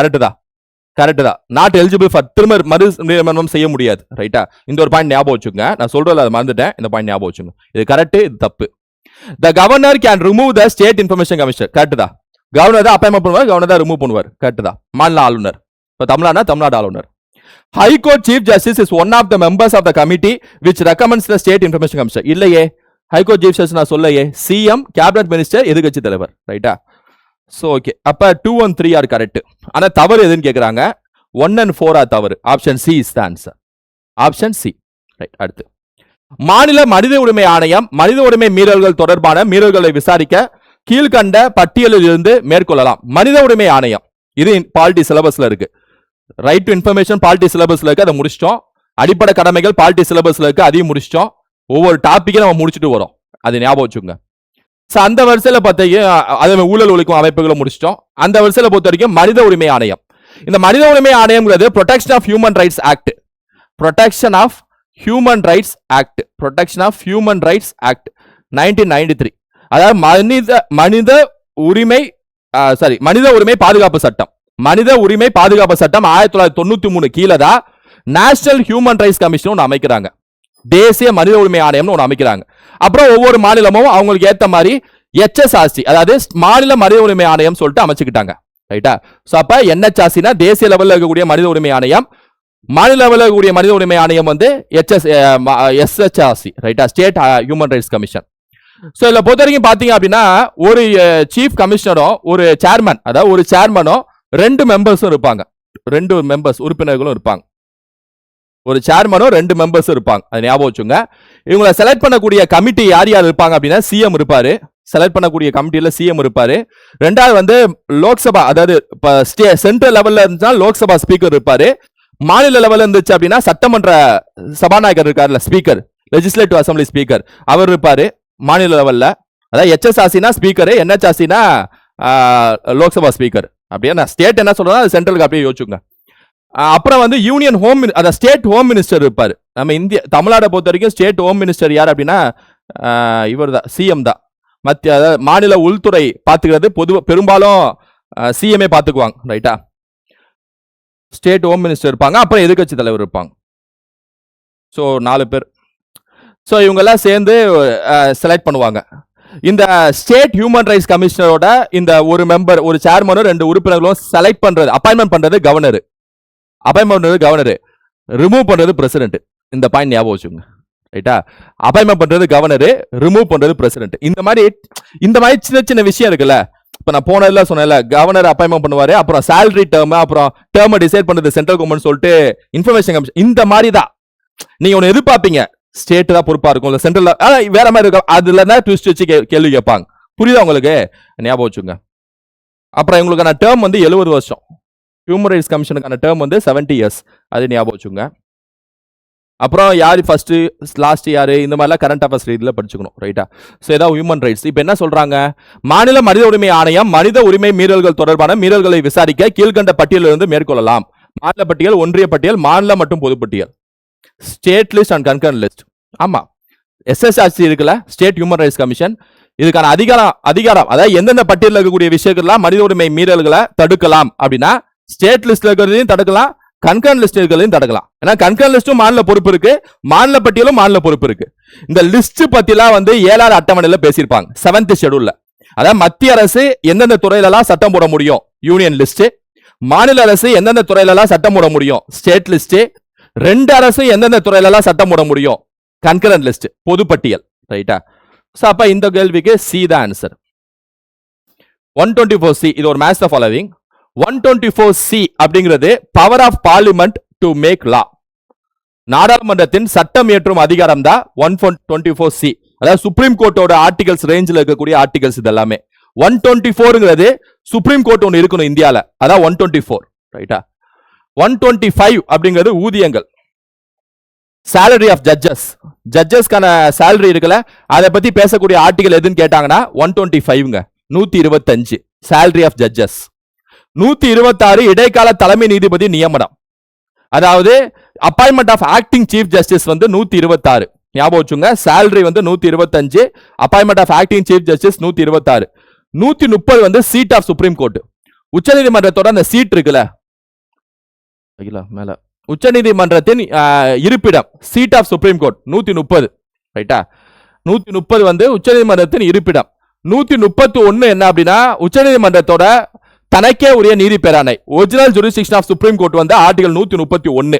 Correct தான், நாட் எலிஜிபிள் ஃபார் திரும்ப மறு நியமனம் செய்ய முடியாது. ரைட்டா, இந்த ஒரு பாயிண்ட் ஞாபகம் வச்சுங்க. நான் சொல்றதுல அதை மறந்துட்டேன், இந்த பாயிண்ட் ஞாபகம் வச்சுங்க. இது கரெக்ட், இது தப்பு. The governor can remove the state information commissioner. Correct தான், கவர்னர் தான் அப்பாயின்மெண்ட் பண்ணுவார், கவர்னர் தான் ரிமூவ் பண்ணுவார். கரெக்ட் தான், மாநில ஆளுநர். இப்போ தமிழ்நாடு ஆளுநர். High Court Chief Justice is one of the members of the committee which recommends the state information commissioner. இல்லையே, High Court Chief Justice நான் சொல்லலையே. சிஎம், கேபினட் மினிஸ்டர், எதிர்க்கட்சி தலைவர். ரைட்டா, சோ ஓகே. அப்ப 2 and 3 ஆர் கரெக்ட். ஆனா தவறு எதுன்னு கேக்குறாங்க. 1 and 4 ஆர் தவறு. Option C is the answer. Option C. Right. அடுத்து, மாநில மனித உரிமை ஆணையம் மனித உரிமை மீறல்கள் தொடர்பான மீறல்களை விசாரிக்க கீழ்கண்ட பட்டியலில் இருந்து மேற்கொள்ளலாம். மனித உரிமை ஆணையம் இது பாலிட்டி சிலபஸ்ல இருக்கு. ரைட் டு இன்ஃபர்மேஷன் பாலிட்டி சிலபஸ்ல இருக்கு, அதை முடிச்சிட்டோம். அடிப்படை கடமைகள் பாலிட்டி சிலபஸ்ல இருக்கு, அதையும் முடிச்சிட்டோம். ஒவ்வொரு டாபிக்கும் நம்ம முடிச்சுட்டு வரோம், அது ஞாபகம் வச்சுங்க. அந்த வரிசையில பார்த்தீங்கன்னா அதே ஊழல் ஒழிக்கும் அமைப்புகளை முடிச்சிட்டோம். அந்த வரிசையில பொறுத்த வரைக்கும் மனித உரிமை ஆணையம். இந்த மனித உரிமை ஆணையம்ங்கிறது protection of human rights act. Protection of human rights act. Protection of human rights act 1993. அதாவது மனித உரிமை பாதுகாப்பு சட்டம். மனித உரிமை பாதுகாப்பு சட்டம் 1993 கீழே தான் நேஷனல் ஹியூமன் ரைட்ஸ் கமிஷன் ஒன்று அமைக்கிறாங்க. தேசிய மனித உரிமை ஆணையம்னு ஒன்று அமைக்கிறாங்க. அப்புறம் ஒவ்வொரு மாநிலமும் அவங்களுக்கு ஏத்த மாதிரி HSRC, அதாவது மாநில மனித உரிமை ஆணையம் சொல்லிட்டு அமைச்சுக்கிட்டாங்க. ரைட்டா, சோ அப்ப NHRCனா தேசிய லெவல்ல இருக்கக்கூடிய மனித உரிமை ஆணையம், மாநில லெவல்ல இருக்கக்கூடிய மனித உரிமை ஆணையம் வந்து SHRC. ரைட்டா, state human rights commission. So இதுல பொறுத்த வரைக்கும் பாத்தீங்க அப்படின்னா ஒரு சீஃப் கமிஷனரும் ஒரு சேர்மன், அதாவது ஒரு சேர்மனும் 2 மெம்பர்ஸும் இருப்பாங்க. 2 மெம்பர்ஸ் உறுப்பினர்களும் இருப்பாங்க. ஒரு சேர்மனும் 2 மெம்பர்ஸ் இருப்பாங்க, அதை ஞாபகம் வச்சுங்க. இவங்களை செலக்ட் பண்ணக்கூடிய கமிட்டி யார் இருப்பாங்க அப்படின்னா சிஎம் இருப்பாரு. செலக்ட் பண்ணக்கூடிய கமிட்டியில சிஎம் இருப்பாரு. ரெண்டாவது வந்து லோக்சபா, அதாவது சென்ட்ரல் லெவல்ல இருந்தா லோக்சபா ஸ்பீக்கர் இருப்பாரு. மாநில லெவல்ல இருந்துச்சு அப்படின்னா சட்டமன்ற சபாநாயகர் இருக்காருல்ல, ஸ்பீக்கர், லெஜிஸ்லேட்டிவ் அசம்பிளி ஸ்பீக்கர், அவர் இருப்பாரு மாநில லெவல்ல. அதாவது HSRCனா ஸ்பீக்கர், NHRCனா லோக்சபா ஸ்பீக்கர். அப்படியே நான் ஸ்டேட் என்ன சொல்றேன் அது சென்ட்ரலுக்கு அப்படியே யோசிச்சுங்க. அப்புறம் வந்து யூனியன் ஹோம், அதாவது ஸ்டேட் ஹோம் மினிஸ்டர் இருப்பாரு. நம்ம தமிழ்நாடை பொறுத்த வரைக்கும் ஸ்டேட் ஹோம் மினிஸ்டர் யார் அப்படின்னா இவர் தான், சிஎம் தான். மத்திய அதாவது மாநில உள்துறை பாத்துக்கிறது பெரும்பாலும் சிஎம்ஏ பாத்துக்குவாங்க. ரைட்டா, ஸ்டேட் ஹோம் மினிஸ்டர் இருப்பாங்க. அப்புறம் எதிர்க்கட்சி தலைவர் இருப்பாங்க. ஸோ 4 பேர். ஸோ இவங்க எல்லாம் சேர்ந்து செலக்ட் பண்ணுவாங்க. இந்த ஸ்டேட் ஹியூமன் ரைட்ஸ் கமிஷனரோட இந்த ஒரு மெம்பர், ஒரு சேர்மனும் 2 உறுப்பினர்களும் செலக்ட் பண்றது, அப்பாயின்மெண்ட் பண்றது கவர்னர். அப்பாயின்மெண்ட் பண்றது கவர்னர், ரிமூவ் பண்றது பிரசிடென்ட். இந்த பாயிண்ட் ஞாபகம் வச்சுங்க. ரைட்டா, அப்பாயின்மெண்ட் பண்றது கவர்னர், ரிமூவ் பண்றது பிரசிடென்ட். இந்த மாதிரி சின்ன சின்ன விஷயம் இருக்குல்ல. இப்ப நான் போனதுல சொன்னேன்ல, கவர்னர் அப்பாயின்மெண்ட் பண்ணுவாரு, அப்புறம் சேலரி டேர்ம், அப்புறம் டேர்ம் டிசைட் பண்றது சென்ட்ரல் கவர்மெண்ட் சொல்லிட்டு இன்ஃபர்மேஷன் கமிஷன். இந்த மாதிரி தான் நீங்க ஒன்னு எதிர்பார்ப்பீங்க, ஸ்டேட் தான் பொறுப்பா இருக்கும், இல்ல சென்ட்ரல் வேற மாதிரி இருக்கும். அதுல தான் ட்விஸ்ட் வச்சு கேள்வி கேட்பாங்க. புரியுதா உங்களுக்கு? ஞாபகம் வச்சுங்க. அப்புறம் இவங்களுக்கான டேர்ம் வந்து 70 வருஷம். ஹியூமன் ரைட்ஸ் கமிஷனுக்கான டேர்ம் வந்து 70 years. அது ஞாபகம் வச்சுங்க. அப்புறம் யார் ஃபர்ஸ்ட் லாஸ்ட் யாரு, இந்த மாதிரிலாம் கரண்ட் அஃபேர்ஸ் ரீதியில் படிச்சுக்கணும். ரைட்டா, ஸோ ஏதாவது ஹியூமன் ரைட்ஸ். இப்போ என்ன சொல்றாங்க, மாநில மனித உரிமை ஆணையம் மனித உரிமை மீறல்கள் தொடர்பான மீறல்களை விசாரிக்க கீழ்கண்ட பட்டியலிருந்து மேற்கொள்ளலாம். மாநில பட்டியல், ஒன்றிய பட்டியல், மாநில மற்றும் பொதுப்பட்டியல். State list and concurrent list. ஆமா, SSRC இருக்குல்ல, ஸ்டேட் ஹியூமன் ரைட்ஸ் கமிஷன். இதுக்கான அதிகாரம் அதாவது எந்தெந்த பட்டியலில் இருக்கக்கூடிய விஷயங்கள்லாம் மனித உரிமை மீறல்களை தடுக்கலாம் அப்படின்னா ஸ்டேட் லிஸ்ட்ல இருக்கிறதையும் தடுக்கலாம், கன்கரண்ட் லிஸ்ட் இருக்கிறதையும் தடுக்கலாம். ஏன்னா கன்கரண்ட் லிஸ்டும் மாநில பொறுப்பு இருக்கு, மாநில பட்டியலும் மாநில பொறுப்பு இருக்கு. இந்த லிஸ்ட் பத்திலாம் வந்து 7வது அட்டவணையில பேசியிருப்பாங்க, 7th ஷெட்யூல்ல. அதாவது மத்திய அரசு எந்தெந்த துறையிலலாம் சட்டம் போட முடியும், யூனியன் லிஸ்ட். மாநில அரசு எந்தெந்த துறையிலலாம் சட்டம் போட முடியும், ஸ்டேட் லிஸ்ட். 2 அரசு எந்தெந்த துறையிலலாம் சட்டம் போட முடியும், கன்கரண்ட் லிஸ்ட், பொதுப்பட்டியல். ரைட்டா, சோ அப்ப இந்த கேள்விக்கு சி தான் ஆன்சர். 124C இது ஒரு மேட்ச் தி ஃபாலோவிங். 124C அப்படிங்கிறது power of parliament to make law. நாடாளுமன்றத்தின் சட்டம் இயற்றும் அதிகாரம் தான் 124C. அதாவது சுப்ரீம் கோர்ட்டோட ஆர்டிகல்ஸ் ரேஞ்சில் இருக்கக்கூடிய ஆர்டிகல்ஸ் இது எல்லாமே. 124ங்கிறது சுப்ரீம் கோர்ட் ஒன்று இருக்கணும் இந்தியால, அதான் 124. ரைட்டா, 125 அப்படிங்கிறது ஊதியங்கள், salary of judges. ஜட்ஜஸ்க்கான salary இருக்குல்ல, அதை பத்தி பேசக்கூடிய ஆர்டிகல் எதுன்னு கேட்டாங்கன்னா 125ங்க. 125 salary of judges. 126 இடைக்கால தலைமை நீதிபதி நியமனம், அதாவது appointment of acting chief justice வந்து 126. ஞாபகம் வச்சுங்க, salary வந்து 125, appointment of acting chief justice 126. 130 வந்து சீட் ஆஃப் சுப்ரீம் கோர்ட். உச்சநீதிமன்றத்தோட அந்த சீட் இருக்குல்ல மேல, உச்சநீதிமன்றத்தின் இருப்பிடம், சீட் ஆஃப் சுப்ரீம் கோர்ட் 130, ரைட்டா? 130 வந்து உச்சநீதிமன்றத்தின் இருப்பிடம். 131 என்ன அப்படின்னா உச்சநீதிமன்றத்தோட தனக்கே உரிய நீதி பேராணை, original jurisdiction of supreme court வந்து ஆர்டிகல் 131,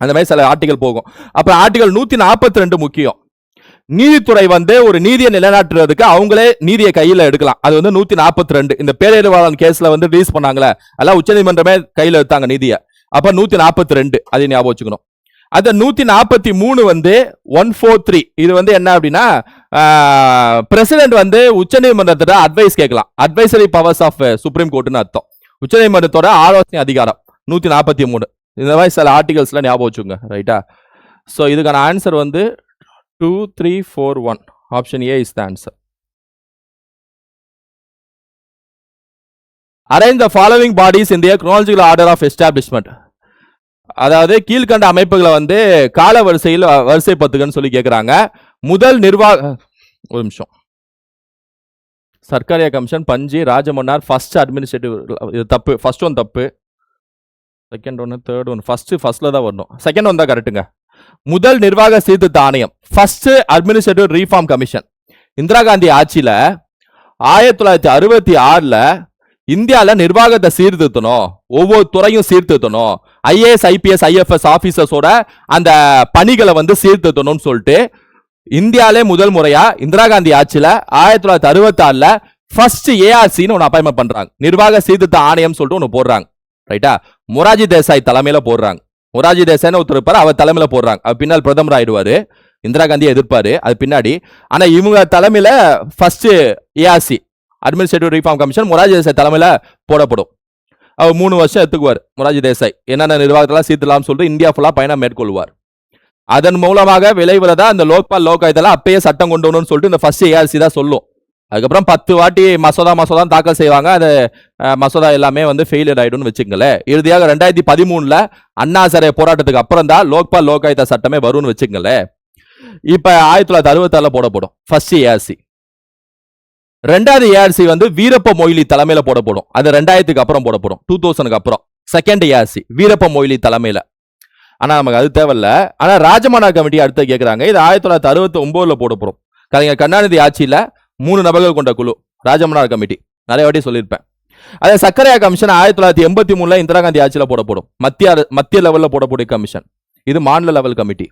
அந்த மாதிரி சில ஆர்டிகல் போகும். அப்ப ஆர்டிகல் 142 முக்கியம். நீதித்துறை வந்து ஒரு நீதியை நிலைநாட்டுறதுக்கு அவங்களே நீதியை கையில எடுக்கலாம். அது வந்து 142. இந்த பேரறிவாளன் கேஸ்ல வந்து ரிலீஸ் பண்ணாங்களே, அதெல்லாம் உச்சநீதிமன்றமே கையில எடுத்தாங்க நீதியை. அப்ப 142 அதை ஞாபகம் வச்சுக்கணும். அது 143 வந்து 143. இது வந்து என்ன அப்படின்னா பிரசிடென்ட் வந்து உச்சநீதிமன்றத்தோட அட்வைஸ் கேட்கலாம். அட்வைசரி பவர்ஸ் ஆஃப் சுப்ரீம் கோர்ட்னு அர்த்தம். உச்சநீதிமன்றத்தோட ஆலோசனை அதிகாரம் 143. இந்த மாதிரி சில ஆர்டிகல்ஸ்ல ஞாபகம் வச்சுங்க, ரைட்டா? சோ இதுக்கான ஆன்சர் வந்து 2, 3, 4, 1. Option A is the answer. Arrange the following bodies in the chronological order of establishment. அதாவது கீழ்கண்ட அமைப்புகளை வந்து கால வரிசையில் வரிசைப்படுத்துகன்னு சொல்லி கேட்கிறாங்க. முதல் நிர்வாக, ஒரு நிமிஷம், Sarkaria commission, Punchhi, Rajamannar, first administrative, இது தப்பு. ஃபர்ஸ்ட் ஒன் தப்பு, செகண்ட் ஒன்று, தேர்ட் ஒன். ஃபர்ஸ்ட்ல தான் வரணும், செகண்ட் ஒன் தான் கரெக்டுங்க. முதல் நிர்வாக சீர்திருத்த ஆணையம், first administrative reform commission. Indira Gandhi ஆட்சியில 1966 இந்தியால நிர்வாகத்தை சீர்திருத்தணும், ஒவ்வொரு துறையும் சீர்திருத்தணும், ஐஏஎஸ் ஐபிஎஸ் ஐஎஃப்எஸ் ஆபீசர்ஸோட அந்த பணிகளை வந்து சீர்திருத்தணும்னு சொல்லிட்டு இந்தியாலே முதல் முறையா இந்திரா காந்தி ஆட்சியில 1966 ஃபர்ஸ்ட் ஏஆர்சின்னு ஒன்னு அப்பாயின்மெண்ட் பண்றாங்க. நிர்வாக சீர்திருத்த ஆணையம் சொல்லிட்டு ஒன்னு போடுறாங்க, ரைட்டா? மொராஜி தேசாய் தலைமையில போடுறாங்க. மொராஜி தேசாய்னு ஒருத்தர் இருப்பாரு, அவர் தலைமையில போடுறாங்க. அவர் பின்னால் பிரதமர் ஆயிடுவாரு, இந்திரா காந்தியை எதிர்ப்பாரு அது பின்னாடி. ஆனா இவங்க தலைமையில first ARC administrative reform commission Morarji Desai தலைமையில போடப்படும். அவர் 3 வருஷம் எடுத்துக்குவார் மொராஜி தேசாய், என்னென்ன நிர்வாகத்தெல்லாம் சீர்திருத்தலாம் சொல்லிட்டு இந்தியா ஃபுல்லா பயணம் மேற்கொள்வார். அதன் மூலமாக விளைவுறதா அந்த லோக்பால் லோகாயுதெல்லாம் அப்பயே சட்டம் கொண்டு வரணும்னு சொல்லிட்டு இந்த ஃபர்ஸ்ட் ஏஆர்சி தான் சொல்லும். அதுக்கப்புறம் 10 வாட்டி மசோதா தாக்கல் செய்வாங்க. அது மசோதா எல்லாமே வந்து ஃபெயிலியர் ஆயிடும்னு வச்சுங்களேன். இறுதியாக 2013 அண்ணா சரே போராட்டத்துக்கு அப்புறம் தான் லோக்பால் லோகாயுதா சட்டமே வரும்னு வச்சுங்களேன். இப்ப 1966 போடப்படும் ஃபர்ஸ்ட் ஏஆர்சி. ரெண்டாவது ஏஆர்சி வந்து வீரப்ப மொய்லி தலைமையில போடப்படும். அது 2000க்கு அப்புறம் போடப்படும், 2000க்கு அப்புறம். செகண்ட் ஏஆர்சி வீரப்ப மொய்லி தலைமையில. ஆனா நமக்கு அது தேவையில்ல. ஆனா ராஜமன்னார் கமிட்டி அடுத்து கேட்கிறாங்க. இது 1969 போடப்படும். கலைஞர் கருணாநிதி ஆட்சியில 3 நபர்கள் கொண்ட குழு ராஜமன்னார் கமிட்டி, நிறைய வாட்டி சொல்லியிருப்பேன். அதே சர்க்கரையா கமிஷன் 1983 இந்திரா காந்தி ஆட்சியில போடப்படும். மத்திய லெவல்ல போடக்கூடிய கமிஷன், இது மாநில லெவல் கமிட்டி.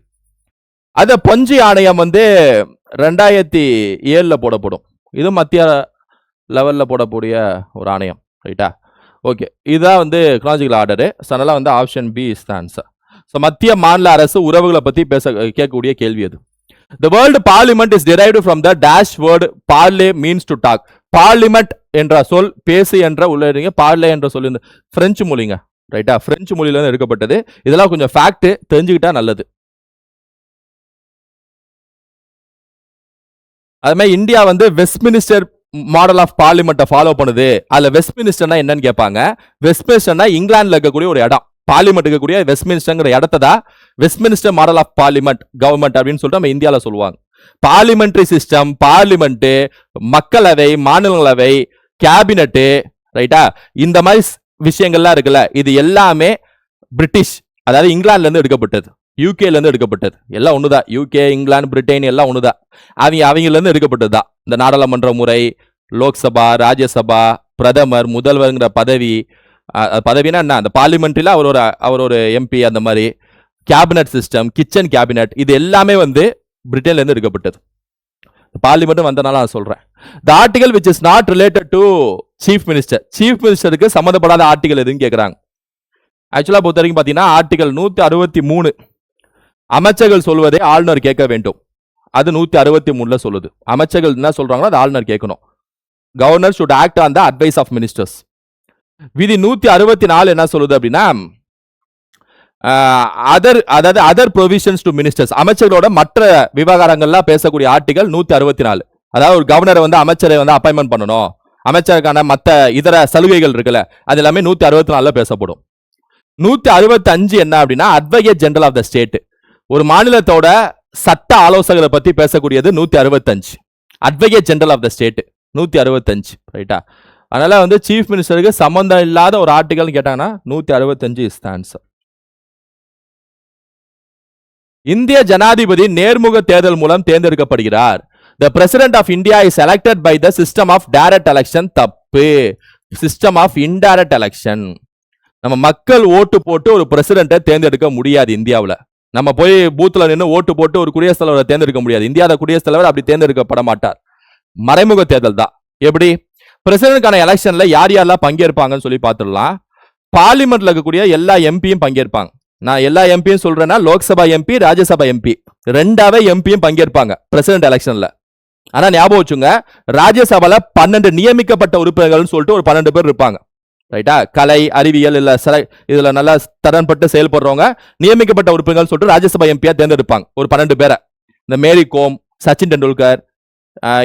அத பஞ்சி ஆணையம் வந்து 2007 போடப்படும். இது மத்திய லெவல்ல போடக்கூடிய ஒரு ஆணையம், ரைட்டா? ஓகே, இதுதான் வந்து chronological ஆர்டர். சோ அதனால வந்து option B is the answer. So மத்திய மாநில அரசு உறவுகளை பத்தி கேட்கக்கூடிய கேள்வி அது. The word parliament is derived from the dash word parler means to talk. parliament என்ற சொல் பேசு என்ற உள்ளீங்க, parler என்ற சொல் பிரெஞ்சு மொழிங்க, ரைட்டா? பிரெஞ்சு மொழியில இருந்து எடுக்கப்பட்டது. இதெல்லாம் கொஞ்சம் ஃபேக்ட் தெரிஞ்சுக்கிட்டா நல்லது. அது மாதிரி இந்தியா வந்து வெஸ்ட்மினிஸ்டர் மாடல் ஆஃப் பார்லிமெண்ட்டை ஃபாலோ பண்ணுது. அதுல வெஸ்ட்மினிஸ்டர்னா என்னன்னு கேட்பாங்க. வெஸ்ட்மினிஸ்டர்னா இங்கிலாந்துல இருக்கக்கூடிய ஒரு இடம், பார்லிமெண்ட் இருக்கக்கூடிய வெஸ்ட்மினிஸ்டர்ங்கிற இடத்த தான் Westminster model of parliament government அப்படின்னு சொல்லிட்டு நம்ம இந்தியாவில் சொல்லுவாங்க. பார்லிமெண்டரி சிஸ்டம், பார்லிமெண்ட், மக்களவை, மாநிலங்களவை, கேபினெட், ரைட்டா? இந்த மாதிரி விஷயங்கள்லாம் இருக்குல்ல, இது எல்லாமே பிரிட்டிஷ், அதாவது இங்கிலாந்துல இருந்து எடுக்கப்பட்டது, யூகேல இருந்து எடுக்கப்பட்டது. எல்லாம் ஒண்ணுதான், யூகே, இங்கிலாந்து, பிரிட்டன் எல்லாம் ஒண்ணுதான். அவங்கல இருந்து எடுக்கப்பட்டதுதான். இந்த நாடாளுமன்ற முறை, லோக்சபா, ராஜ்யசபா, பிரதமர், முதல்வர்ங்கிற பதவி. பதவினா என்ன, அந்த பார்லிமெண்ட்ல அவர் ஒரு எம்பி, அந்த மாதிரி கேபினட் சிஸ்டம், கிச்சன் கேபினட், இது எல்லாமே வந்து பிரிட்டன்ல இருந்து எடுக்கப்பட்டது. பார்லிமெண்ட் வந்தனால நான் சொல்றேன். The article which is not related to chief minister, chief மினிஸ்டருக்கு சம்பந்தப்படாத ஆர்டிகல் எதுன்னு கேக்குறாங்க. ஆக்சுவலா பொறுத்த வரைக்கும் பாத்தீங்கன்னா ஆர்டிகல் 163 அமைச்சர்கள் சொல்வதை ஆளுநர் கேட்க வேண்டும். அது 163 சொல்லுது. அமைச்சர்கள் என்ன சொல்றாங்களோ அது ஆளுநர் கேட்கணும். Governor should act on the advice of ministers. விதி 164 என்ன சொல்லுது அப்படின்னா அதர் ப்ரொவிஷன்ஸ் டு மினிஸ்டர்ஸ், அமைச்சர்களோட மற்ற விவகாரங்கள்லாம் பேசக்கூடிய ஆர்டிகல் 164. அதாவது ஒரு கவர்னரை வந்து அமைச்சரை வந்து அப்பாயின்மெண்ட் பண்ணணும், அமைச்சருக்கான மற்ற இதர சலுகைகள் இருக்குல்ல, அது எல்லாமே 164 பேசப்படும். 165 என்ன அப்படின்னா advocate general of the state, ஒரு மாநிலத்தோட சட்ட ஆலோசகரை பத்தி பேசக்கூடியது 165. Advocate general of the state 165. ரைட்டா? அதனால வந்து சீஃப் மினிஸ்டருக்கு சம்பந்தம் இல்லாத ஒரு ஆர்டிகல் கேட்டாங்கன்னா 165 இஸ் த ஆன்சர். இந்திய ஜனாதிபதி நேர்முக தேர்தல் மூலம் தேர்ந்தெடுக்கப்படுகிறார். The president of India is elected by the system of direct election. தப்பு. System of indirect election. நம்ம மக்கள் ஓட்டு போட்டு ஒரு பிரசிடென்ட்டை தேர்ந்தெடுக்க முடியாது இந்தியாவில். நம்ம போய் பூத்துல நின்று ஓட்டு போட்டு ஒரு குடியரசுத் தலைவரை தேர்ந்தெடுக்க முடியாது. இந்தியாவில் குடியரசுத் தலைவர் அப்படி தேர்ந்தெடுக்கப்பட மாட்டார். மறைமுக தேர்தல் தான். எப்படி? பிரசிடென்ட்கான எலெக்ஷன்ல யார் யாரெல்லாம் பங்கேற்பாங்கன்னு சொல்லி பார்த்துடலாம். பார்லிமெண்ட்ல இருக்கக்கூடிய எல்லா எம்பியும் பங்கேற்பாங்க. நான் எல்லா எம்பியும் சொல்றேன்னா லோக்சபா எம்பி, ராஜ்யசபா எம்பி ரெண்டாவே எம்பியும் பங்கேற்பாங்க பிரசிடென்ட் எலெக்ஷன்ல. ஆனா ஞாபகம் வச்சுங்க, ராஜ்யசபால 12 நியமிக்கப்பட்ட உறுப்பினர்கள் சொல்லிட்டு ஒரு 12 பேர் இருப்பாங்க. ரைட்டா? கலை, அறிவியல் இல்ல இதுல நல்லா திறன்பட்டு செயல்படுறவங்க நியமிக்கப்பட்ட உறுப்பினர்கள் சொல்லிட்டு ராஜ்யசபா எம்பியா தேர்ந்தெடுப்பாங்க ஒரு 12 பேரை. இந்த மேரி கோம், சச்சின் டெண்டுல்கர்,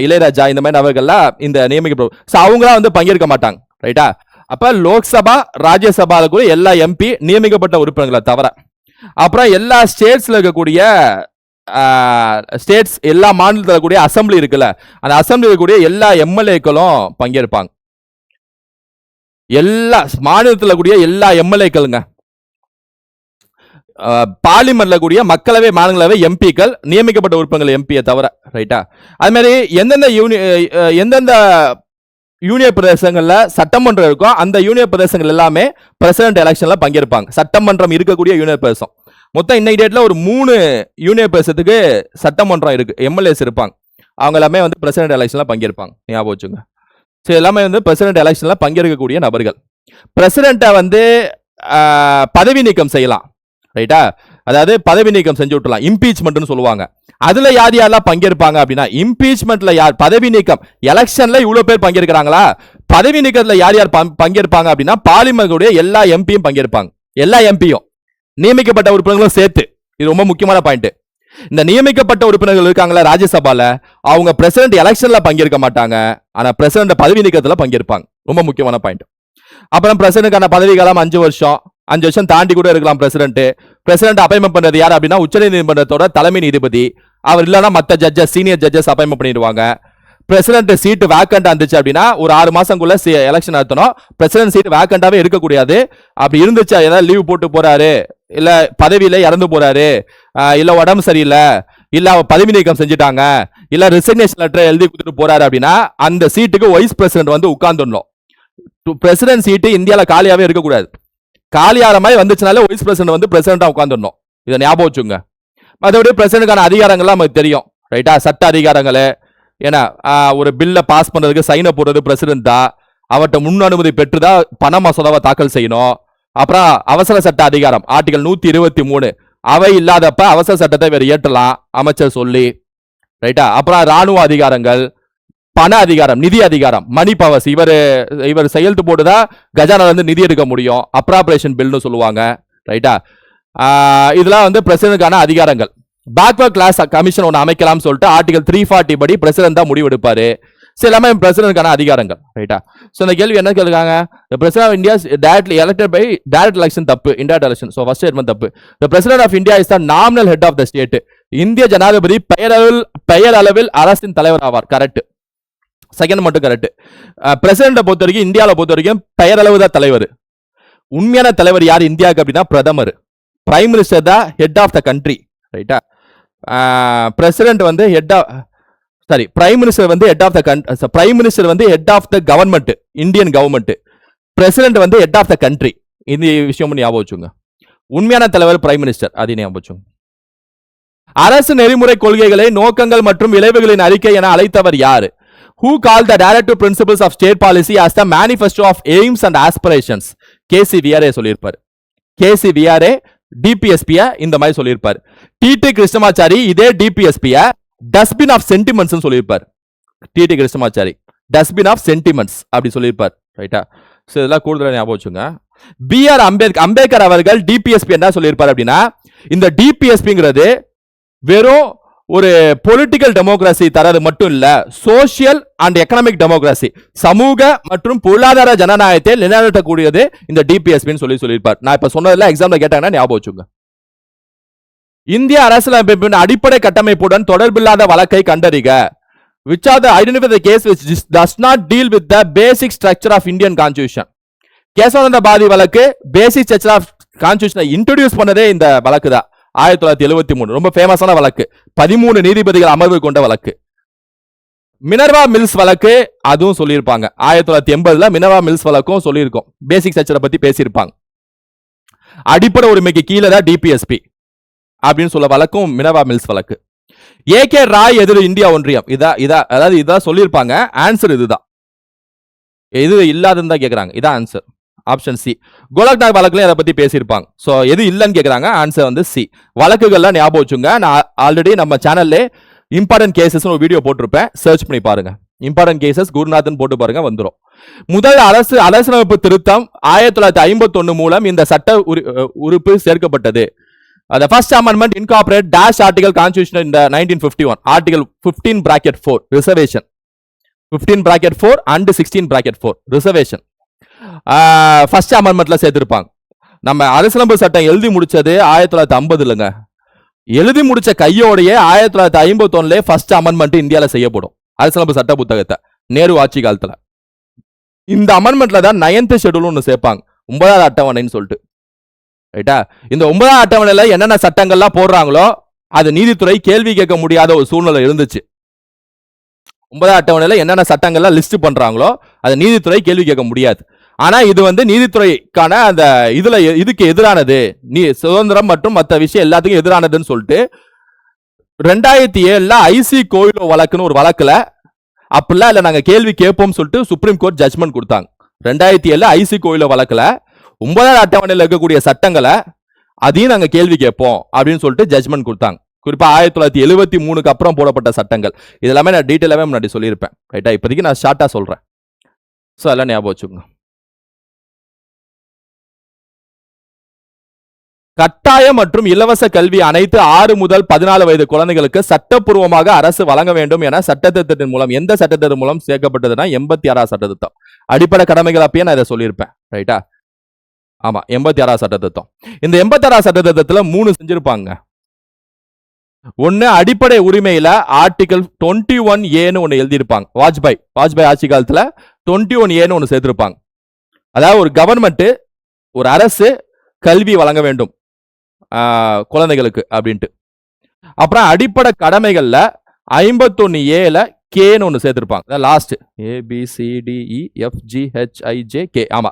இளையராஜா இந்த மாதிரி நபர்கள்லாம் இந்த நியமிக்கப்பட்ட அவங்களாம் வந்து பங்கேற்க மாட்டாங்க. ரைட்டா? அப்ப லோக்சபா, ராஜ்யசபால கூட எல்லா எம்பி நியமிக்கப்பட்ட உறுப்பினர்களை தவிர, அப்புறம் எல்லா ஸ்டேட்ஸ்ல இருக்கக்கூடிய ஸ்டேட்ஸ் எல்லா மாநிலத்தில் கூடிய அசம்பிளி இருக்குல்ல, அந்த அசம்பிளி இருக்கக்கூடிய எல்லா எம்எல்ஏக்களும் பங்கேற்பாங்க. எல்லா மாநிலத்தில் கூடிய எல்லா எம்எல்ஏக்களுங்க, பார்லிமெண்ட்ல கூடிய மக்களவை, மாநிலங்களவை எம்பிக்கள் நியமிக்கப்பட்ட உறுப்பினர்கள் எம்பியை தவிர. ரைட்டா? அது மாதிரி எந்தெந்த யூனியன் பிரதேசங்கள்ல சட்டமன்றம் இருக்கும் அந்த யூனியன் பிரதேசங்கள் எல்லாமே பிரசிடென்ட் எலெக்ஷன்ல பங்கேற்பாங்க. சட்டமன்றம் இருக்கக்கூடிய யூனியன் பிரதேசம் மொத்தம் இன்னைக்கு டேட்ல ஒரு 3 யூனியன் பிரதேசத்துக்கு சட்டமன்றம் இருக்கு, எம்எல்ஏஸ் இருப்பாங்க. அவங்க எல்லாமே வந்து பிரசிடென்ட் எலெக்ஷன்ல பங்கேற்பாங்க. ஞாபகம் வச்சுங்க. சரி, எல்லாமே வந்து பிரசிடென்ட் எலெக்ஷன்ல பங்கேற்கக்கூடிய நபர்கள். பிரசிடென்ட்டை வந்து பதவி நீக்கம் செய்யலாம். ரைட்டா? அதாவது பதவி நீக்கம் செஞ்சு விட்டுலாம், இம்பீச்மெண்ட்னு சொல்லுவாங்க. அதுல யார் யாரெல்லாம் பங்கேற்பாங்க அப்படின்னா, இம்பீச்மெண்ட்ல யார், பதவி நீக்கம் எலெக்ஷன்ல இவ்வளவு பேர் பங்கேற்கிறாங்களா, பதவி நீக்கத்துல யார் யார் பங்கேற்பாங்க அப்படின்னா பார்லிமெண்ட் எல்லா எம்பியும் பங்கேற்பாங்க. எல்லா எம்பியும் நியமிக்கப்பட்ட உறுப்பினர்களும் சேர்த்து. இது ரொம்ப முக்கியமான பாயிண்ட். இந்த நியமிக்கப்பட்ட உறுப்பினர்கள் இருக்காங்களா ராஜ்யசபால, அவங்க பிரசிடென்ட் எலெக்ஷன்ல பங்கேற்க மாட்டாங்க, ஆனா பிரசிடென்ட் பதவி நீக்கத்துல பங்கேற்பாங்க. ரொம்ப முக்கியமான பாயிண்ட். அப்புறம் பிரசிடென்ட்கான பதவி காலம் 5 வருஷம், 5 வருஷம் தாண்டி கூட இருக்கலாம். பிரசிடென்ட் அப்பாயின்மெண்ட் பண்றது யார் அப்படின்னா உச்சநீதிமன்றத்தோட தலைமை நீதிபதி. அவர் இல்லைன்னா மற்ற ஜட்ஜஸ், சீனியர் ஜட்ஜஸ் அப்பாயின்மெண்ட் பண்ணிடுவாங்க. பிரசிடென்ட் சீட் வேக்கண்டா இருந்துச்சு அப்படின்னா ஒரு 6 மாசங்களுக்குள்ள எலெக்ஷன் நடத்தணும். பிரசிடென்ட் சீட் வேக்கண்டாவே இருக்கக்கூடாது. அப்படி இருந்துச்சு, ஏதாவது லீவ் போட்டு போறாரு, இல்ல பதவியில இறந்து போறாரு, இல்ல உடம்பு சரியில்லை, இல்ல பதவி நீக்கம் செஞ்சுட்டாங்க, இல்ல ரிசைக்னேஷன் லெட்டர் எழுதி கொடுத்துட்டு போறாரு அப்படின்னா அந்த சீட்டுக்கு வைஸ் பிரசிடென்ட் வந்து உட்கார்ந்துடணும். பிரசிடென்ட் சீட்டு இந்தியாவில் காலியாவே இருக்கக்கூடாது. காலியாகிற மாதிரி வந்துச்சுனாலே வைஸ் பிரசிடென்ட் வந்து பிரசிடென்டா உட்கார்ந்துடணும். இதை ஞாபகம் வச்சுங்க. மற்றபடி பிரசிடென்ட்கான அதிகாரங்கள்லாம் நமக்கு தெரியும். ரைட்டா? சட்ட அதிகாரங்கள், ஏன்னா ஒரு பில்ல பாஸ் பண்றதுக்கு சைனை போடுறது பிரசிடென்ட் தான். அவர்கிட்ட முன் அனுமதி பெற்றுதான் பண மசோதாவை தாக்கல் செய்யணும். அப்புறம் அவசர சட்ட அதிகாரம் ஆர்டிகல் 123, அவை இல்லாதப்ப அவசர சட்டத்தை வேற இயற்றலாம் அமைச்சர் சொல்லி. ரைட்டா? அப்புறம் ராணுவ அதிகாரங்கள், பண அதிகாரம், நிதி அதிகாரம், மணி பவர்ஸ், இவர் செயல்பட்டு போட்டுதான் கஜானால இருந்து நிதி எடுக்க முடியும். அப்ராப்ரேஷன் பில்னு சொல்லுவாங்க. ரைட்டா? இதெல்லாம் வந்து பிரசிடென்ட்கான அதிகாரங்கள். பேக்வர்ட் கிளாஸ் கமிஷன் ஒன்று அமைக்கலாம் சொல்லிட்டு ஆர்டிகல் 340 படி பிரசிடென்ட் தான் முடிவெடுப்பாரு. எல்லாமே பிரசிடென்ட்கான அதிகாரங்கள். ரைட்டா? சோ இந்த கேள்வி என்ன கேளுங்க, the president of India is directly elected by direct election தப்பு, indirect election. so first statement தப்பு. the president of India is the nominal head of the state. இந்திய ஜனாதிபதி பெயரளவில் அரசின் தலைவர் ஆவார். கரெக்ட். செகண்ட் மட்டும் கரெக்ட். பிரசிடென்ட்டை பொறுத்த வரைக்கும், இந்தியாவில் பொறுத்த வரைக்கும் பெயரளவு தான் தலைவர். உண்மையான தலைவர் யார் இந்தியாவுக்கு அப்படின்னா பிரதமர். பிரைம் மினிஸ்டர் தான் ஹெட் ஆஃப் த கண்ட்ரி. ரைட்டா? பிரசிடென்ட் வந்து பிரைம் மினிஸ்டர் வந்து head of the prime minister வந்து head of the government, Indian government. President வந்து ஹெட் ஆஃப் த கண்ட்ரி. இந்த விஷயம் ஞாபகம் வச்சுங்க. உண்மையான தலைவர் பிரைம் மினிஸ்டர், அது ஞாபகம் வச்சுங்க. அரசு நெறிமுறை கொள்கைகளை, நோக்கங்கள் மற்றும் விளைவுகளின் அறிக்கை என அழைத்தவர் யார்? Who called the directive principles of state policy as the manifesto of aims and aspirations? KC விஆர்ஏ சொல்லியிருப்பார். கேசி விஆர்ஏ டிபிஎஸ்பிய இந்த மாதிரி சொல்லியிருப்பார். டிடி கிருஷ்ணமாச்சாரி இதே டிபிஎஸ்பிய டஸ்ட்பின் ஆஃப் சென்டிமெண்ட்ஸ் சொல்லியிருப்பார். TT Krishnamachari dustbin of sentiments அப்படி சொல்லியிருப்பார். ரைட்டா? சோ இதெல்லாம் கூடுதலா ஞாபகம் வச்சுங்க. பிஆர் அம்பேத்கர் அவர்கள் டிபிஎஸ்பி என்ன சொல்லியிருப்பார் அப்படின்னா, இந்த டிபிஎஸ்பிங்கிறது வெறும் ஒரு பொலிட்டிக்கல் டெமோக்ரஸி தரது மட்டும் இல்ல, சோசியல் அண்ட் எக்கனாமிக் டெமோக்ரஸி, சமூக மற்றும் பொருளாதார ஜனநாயகத்தை நிலைநாட்டக்கூடியது இந்த டிபிஎஸ்பின்னு சொல்லியிருப்பார். நான் இப்ப சொன்னதுல எக்ஸாம்ல கேட்டாங்கன்னா ஞாபகம் வச்சுங்க. இந்திய அரசியலமைப்பின் அடிப்படை கட்டமைப்புடன் தொடர்பில்லாத வழக்கை கண்டறிக. which are the identify the case which does not deal with the basic structure of Indian constitution. Kesavananda Bharathi வழக்கு பேசிக் ஸ்ட்ரக்சர் ஆஃப் கான்ஸ்டிடியூஷனை இன்ட்ரோடியூஸ் பண்ணதே இந்த வழக்கு தான். 1973 ரொம்ப ஃபேமஸான வழக்கு, 13 நீதிபதிகள் அமர்வு கொண்ட வழக்கு. மினர்வா மில்ஸ் வழக்கு அதுவும் சொல்லியிருப்பாங்க 1980ல. மினர்வா மில்ஸ் வழக்கும் சொல்லியிருக்கோம், பேசிக் ஸ்ட்ரக்சரை பத்தி பேசியிருப்பாங்க. அடிப்படை உரிமைக்கு கீழே தான் டிபிஎஸ்பி அப்படின்னு சொல்ல வழக்கும் மினர்வா மில்ஸ் வழக்கு. ஏகே ராய் எதிர் இந்தியா ஒன்றியம் அதாவது இதான் சொல்லியிருப்பாங்க. ஆன்சர் இதுதான், எது இல்லாதுன்னு தான் கேட்கறாங்க, இதான் ஆன்சர். Option C. கோலக்நாத் வழக்குல அதை பத்தி பேசியிருப்பாங்க. சோ எது இல்லைன்னு கேட்கறாங்க, ஆன்சர் வந்து சி. வழக்குகள்லாம் ஞாபகம் வச்சுங்க. நான் ஆல்ரெடி நம்ம சேனல்ல இம்பார்ட்டன்ட் கேசஸ் ஒரு வீடியோ போட்டிருப்பேன், சர்ச் பண்ணி பாருங்க. இம்பார்ட்டன்ட் கேசஸ் குருநாதன் போட்டு பாருங்க, வந்துடும். முதல் அரசியலமைப்பு திருத்தம் 1951 மூலம் இந்த சட்ட உறுப்பு சேர்க்கப்பட்டது. The first amendment incorporate dash article constitution in the 1951. Article 15(4) reservation. 15(4) and 16(4) reservation. First amendmentல சேர்த்திருப்பாங்க. நம்ம அரசியலமைப்பு சட்டம் எழுதி முடிச்சது 1950லங்க. எழுதி முடிச்ச கையோடையே 1951ல ஃபர்ஸ்ட் அமெண்ட்மெண்ட் இந்தியால செய்யப்படும் அரசியலமைப்பு சட்ட புத்தகத்தை, நேரு ஆட்சி காலத்துல. இந்த அமெண்ட்மெண்ட்ல தான் 9th ஷெட்யூல் ஒன்று சேர்ப்பாங்க, 9வது அட்டவணைன்னு சொல்லிட்டு. ரைட்டா? இந்த 9வது அட்டவணையில என்னென்ன சட்டங்கள்லாம் போடுறாங்களோ அது நீதித்துறை கேள்வி கேட்க முடியாத ஒரு சூழ்நிலை இருந்துச்சு. 9வது அட்டவணையில என்னென்ன சட்டங்கள்லாம் லிஸ்ட் பண்றாங்களோ அது நீதித்துறை கேள்வி கேட்க முடியாது. ஆனா இது வந்து நீதித்துறைக்கான அந்த இதுக்கு எதிரானது, சுதந்திரம் மற்றும் மற்ற விஷயம் எல்லாத்துக்கும் எதிரானதுன்னு சொல்லிட்டு 2007ல ஐசி கோயிலோ வழக்குன்னு ஒரு வழக்குல அப்படிலாம் இல்ல நாங்க கேள்வி கேட்போம் சொல்லிட்டு சுப்ரீம் கோர்ட் ஜட்மெண்ட் கொடுத்தாங்க. 2007 ஐசி கோயிலோ வழக்குல 9வது அட்டவணையில் இருக்கக்கூடிய சட்டங்களை அதையும் நாங்க கேள்வி கேட்போம் அப்படின்னு சொல்லிட்டு ஜட்மெண்ட் கொடுத்தாங்க. குறிப்பா 1973க்கு அப்புறம் போடப்பட்ட சட்டங்கள் இதெல்லாமே நான் டீட்டெயிலாவே முன்னாடி சொல்லியிருப்பேன். ரைட்டா? இப்போதைக்கு நான் ஷார்ட்டா சொல்றேன். ஸோ எல்லாம் ஞாபகம் வச்சுக்கோங்க. கட்டாய மற்றும் இலவச கல்வி அனைத்து 6 முதல் 14 வயது குழந்தைகளுக்கு சட்டப்பூர்வமாக அரசு வழங்க வேண்டும் என சட்டத்திட்டத்தின் மூலம், எந்த சட்டத்தின் மூலம் சேர்க்கப்பட்டதுன்னா 86 சட்டத்திட்டம். அடிப்படை கடமைகள் அப்பயே நான் இதை சொல்லியிருப்பேன். ரைட்டா? ஆமா, 86 சட்டத்திட்டம். இந்த 86 சட்டத்திட்டத்துல 3 செஞ்சிருப்பாங்க. ஒன்னு அடிப்படை உரிமையில ஆர்டிகல் 21A ஒன்னு எழுதியிருப்பாங்க. வாஜ்பாய் ஆட்சி காலத்துல 21A ஒன்னு சேர்த்திருப்பாங்க. அதாவது ஒரு கவர்மெண்ட், ஒரு அரசு கல்வி வழங்க வேண்டும் குழந்தைகளுக்கு அப்படின்ட்டு. அப்புறம் அடிப்படை கடமைகள்ல 51A கேன்னு ஒன்னு சேர்த்திருப்பாங்க. Last ABCDEFGHIJK. ஆமா,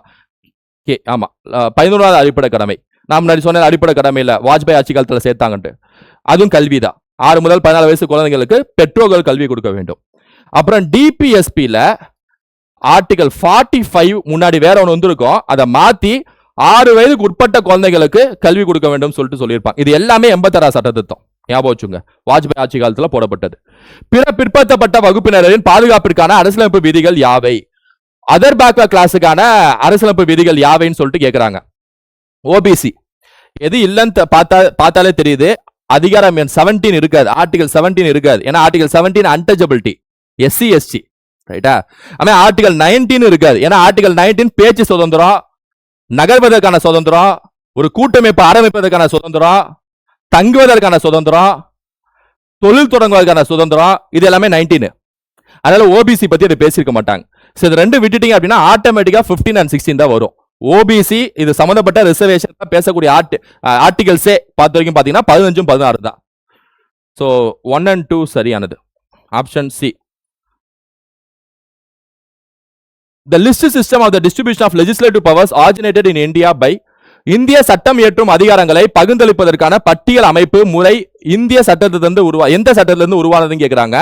கே. ஆமா, 11வது அடிப்படை கடமை. நான் முன்னாடி சொன்ன அடிப்படை கடமையில வாஜ்பாய் ஆட்சி காலத்துல சேர்த்தாங்கன்ட்டு, அதுவும் கல்விதான். 6 முதல் 14 வயசு குழந்தைகளுக்கு பெற்றோர்கள் கல்வி கொடுக்க வேண்டும். அப்புறம் டிபிஎஸ்பில ஆர்டிகல் 45 முன்னாடி வேற ஒன்று வந்திருக்கும், அதை மாத்தி 6 வயதுக்கு உட்பட்ட குழந்தைகளுக்கு கல்வி கொடுக்க வேண்டும் சொல்லிட்டு சொல்லியிருப்பாங்க. இது எல்லாமே 86 சட்டத்திட்டம். ஞாபகம் வச்சுங்க, வாஜ்பாய் ஆட்சி காலத்துல போடப்பட்டது. பிற பிற்படுத்தப்பட்ட வகுப்பினரின் பாதுகாப்பிற்கான அரசியலமைப்பு விதிகள் யாவை? அதர் பேக்வர்ட் கிளாஸுக்கான அரசியலமைப்பு விதிகள் யாவைன்னு சொல்லிட்டு கேட்கிறாங்க. ஓபிசி எது இல்லைன்னு பார்த்தாலே தெரியுது. அதிகாரம் 17 இருக்காது, ஆர்டிகல் 17 இருக்காது. ஏன்னா ஆர்டிகல் 17 அன்டச்சபிலிட்டி, SC ST. ரைட்டா? ஆனா ஆர்டிகல் 19 இருக்காது. ஏன்னா ஆர்டிகல் 19 பேச்சு சுதந்திரம், நகர்வதற்கான சுதந்திரம், ஒரு கூட்டமைப்பு ஆரம்பிப்பதற்கான சுதந்திரம், தங்குவதற்கான சுதந்திரம், தொழில் தொடங்குவதற்கான சுதந்திரம், இது எல்லாமே 19. அதனால ஓபிசி பத்தி அதை பேசியிருக்க மாட்டாங்க. இது ரெண்டு விட்டுட்டீங்க அப்படின்னா ஆட்டோமேட்டிக்கா 15 and 16 தான் வரும். ஓபிசி இது சம்பந்தப்பட்ட ரிசர்வேஷன் பேசக்கூடிய ஆர்டிகல்ஸே பார்த்த வரைக்கும் பாத்தீங்கன்னா 15 16 தான். சோ 1 and 2 சரியானது. Option C. The list system of the distribution of legislative powers originated in India by இந்திய சட்டம் இயற்றும் அதிகாரங்களை பகிர்ந்தளிப்பதற்கான பட்டியல் அமைப்பு முறை இந்திய சட்டத்திலிருந்து எந்த சட்டத்திலிருந்து உருவானதுன்னு கேட்கிறாங்க.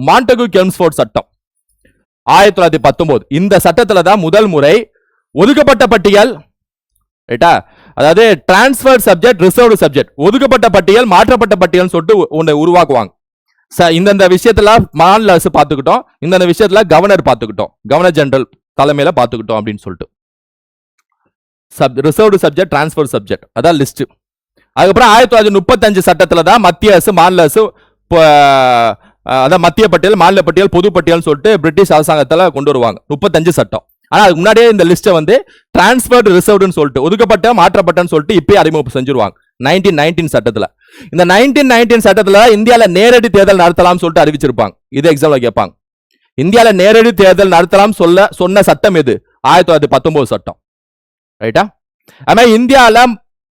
மாண்டகு கெல்ம்ஸ்ஃபோர்ட் சட்டம் 1919. இந்த சட்டத்துல தான் முதல் முறை ஒதுக்கப்பட்ட பட்டியல், ரைட்டா, அதாவது டிரான்ஸ்பர்ட் சப்ஜெக்ட், ரிசர்வ்டு சப்ஜெக்ட், ஒதுக்கப்பட்ட பட்டியல், மாற்றப்பட்ட பட்டியல் சொல்லிட்டு ஒன்று உருவாக்குவாங்க. இந்த விஷயத்துல மாநில அரசு பார்த்துக்கிட்டோம், இந்த விஷயத்துல கவர்னர் பார்த்துக்கிட்டோம், கவர்னர் ஜெனரல் தலைமையில பார்த்துக்கிட்டோம் அப்படின்னு சொல்லிட்டு. ரிசர்வ்டு சப்ஜெக்ட், டிரான்ஸ்பர் சப்ஜெக்ட், அதான் லிஸ்ட். அதுக்கப்புறம் 1935 சட்டத்துல தான் மத்திய அரசு மாநில அரசு அதான் மத்திய பட்டியல், மாநில பட்டியல், பொது பட்டியல் சொல்லிட்டு பிரிட்டிஷ் அரசாங்கத்துல கொண்டு வருவாங்க. 35 சட்டம். ஆனா அதுக்கு முன்னாடியே இந்த லிஸ்ட்டை வந்து டிரான்ஸ்பர்ட், ரிசர்வ்டுன்னு சொல்லிட்டு, ஒதுக்கப்பட்ட, மாற்றப்பட்டன்னு சொல்லிட்டு இப்பயே அறிமுகம் செஞ்சிருவாங்க 1919 சட்டத்துல. இந்த 1919 சட்டத்துல இந்தியால நேரடி தேர்தல் நடத்தலாம் சொல்லிட்டு அறிவிச்சிருப்பாங்க. இது எக்ஸாம்ல கேட்பாங்க. இந்தியால நேரடி தேர்தல் நடத்தலாம் சொன்ன சட்டம் எது? 1919 சட்டம். ரைட்டா? ஆனா இந்தியால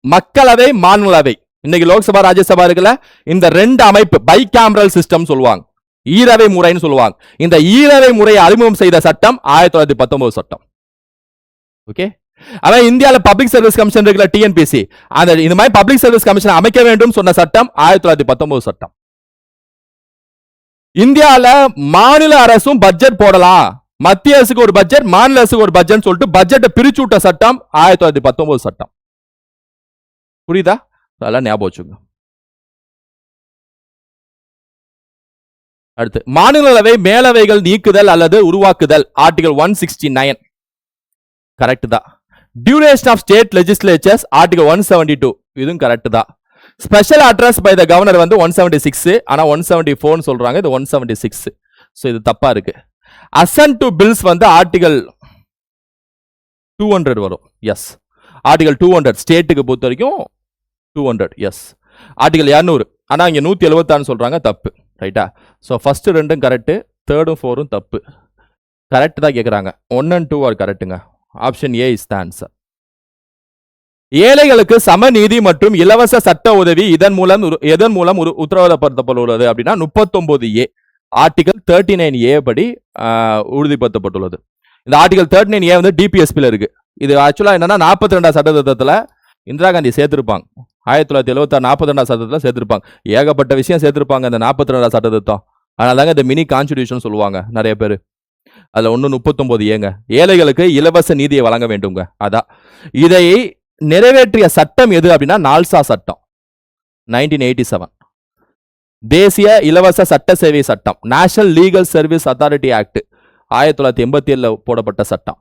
மக்களவை, மாநிலவை, இன்னைக்கு லோக்சபா, ராஜ்யசபா இருக்குல்ல, இந்த ரெண்டு அமைப்பு பை கேமரல் சிஸ்டம் சொல்லுவாங்க, ஈரவை முறைன்னு சொல்லுவாங்க. இந்த ஈரவை முறையை அறிமுகம் செய்த சட்டம் 1919 சட்டம். ஓகே. அவன் இந்தியால பப்ளிக் சர்வீஸ் கமிஷன் இருக்குல்ல, டிஎன்பிசி, அந்த இந்த மாதிரி பப்ளிக் சர்வீஸ் கமிஷன் அமைக்க வேண்டும் சொன்ன சட்டம் 1919 சட்டம். இந்தியால மாநில அரசும் பட்ஜெட் போடலாம், மத்திய அரசுக்கு ஒரு பட்ஜெட், மாநில அரசுக்கு ஒரு பட்ஜெட் சொல்லிட்டு பட்ஜெட்டை பிரிச்சு விட்ட சட்டம் 1919 சட்டம். புரியுதா? அதெல்லாம் ஞாபகம் வச்சுங்க. அடுத்து, மாநிலங்களவை மேலவைகள் நீக்குதல் அல்லது உருவாக்குதல், ஆர்டிகல் 169 கரெக்ட் தான். Duration of state legislatures, article 172 இதுவும் கரெக்ட் தான். Special address by the governor வந்து 176, ஆனா 174 சொல்றாங்க, இது 176. சோ இது தப்பா இருக்கு. அசன்ட் டு பில்ஸ் வந்து ஆர்டிகல் 200 வரும். எஸ், ஆர்டிகல் 200 ஸ்டேட்டுக்கு பொறுத்த வரைக்கும் 200. எஸ், ஆர்டிகல் 200, ஆனா இங்க 176 சொல்றாங்க, தப்பு. ரைட்டா? சோ ஃபர்ஸ்ட் ரெண்டும் கரெக்ட், தேர்டும் ஃபோரும் தப்பு. கரெக்ட் தான் கேக்குறாங்க. 1 and 2 ஆர் கரெக்ட்டுங்க. Option A is the answer. ஏழைகளுக்கு சமநீதி மற்றும் இலவச சட்ட உதவி எதன் மூலம் உத்தரவாதப்படுத்தப்பட்டுள்ளது அப்படின்னா 39A, ஆர்டிகல் 39A படி உறுதிப்படுத்தப்பட்டுள்ளது. இந்த ஆர்டிகல் 39A வந்து டிபிஎஸ்பில இருக்கு. இது ஆக்சுவலா என்னன்னா 42 சட்ட திருத்தத்துல இந்திரா காந்தி சேர்த்திருப்பாங்க. 1976 42 சட்டத்துல சேர்த்திருப்பாங்க. ஏகப்பட்ட விஷயம் சேர்த்திருப்பாங்க அந்த 42 சட்ட திருத்தம். அதனாலதாங்க இந்த மினி கான்ஸ்டிடியூஷன் சொல்லுவாங்க நிறைய பேர். அதுல 39A ஏழைகளுக்கு இலவச நீதியை வழங்க வேண்டுங்க. அதான் இதை நிறைவேற்றிய சட்டம் எது அப்படின்னா நால்சா சட்டம் 1987. தேசிய இலவச சட்ட சேவை சட்டம், national legal service authority act 1987 போடப்பட்ட சட்டம்.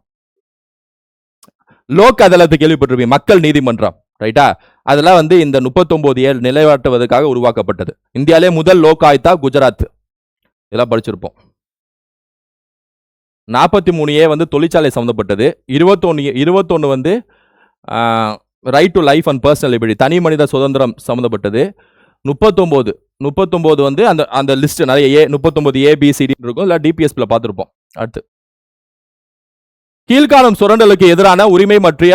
லோக் அதாலத் கேள்விப்பட்டிருப்பீங்க, மக்கள் நீதிமன்றம். ரைட்டா? அதெல்லாம் வந்து இந்த 39A நிலைநாட்டுவதற்காக உருவாக்கப்பட்டது. இந்தியாவிலே முதல் லோக் ஆயுக்தா குஜராத். இதெல்லாம் படிச்சிருப்போம். 43A வந்து தொழிற்சாலை சம்பந்தப்பட்டது. 21 வந்து right to life and personal liberty, தனி மனித சுதந்திரம் சம்பந்தப்பட்டது. 39 வந்து அந்த லிஸ்ட் நிறைய 39ABCD இருக்கும், இல்ல டிபிஎஸ்ல பார்த்திருப்போம். அடுத்து, கீழ்காணும் சுரண்டலுக்கு எதிரான உரிமை பற்றிய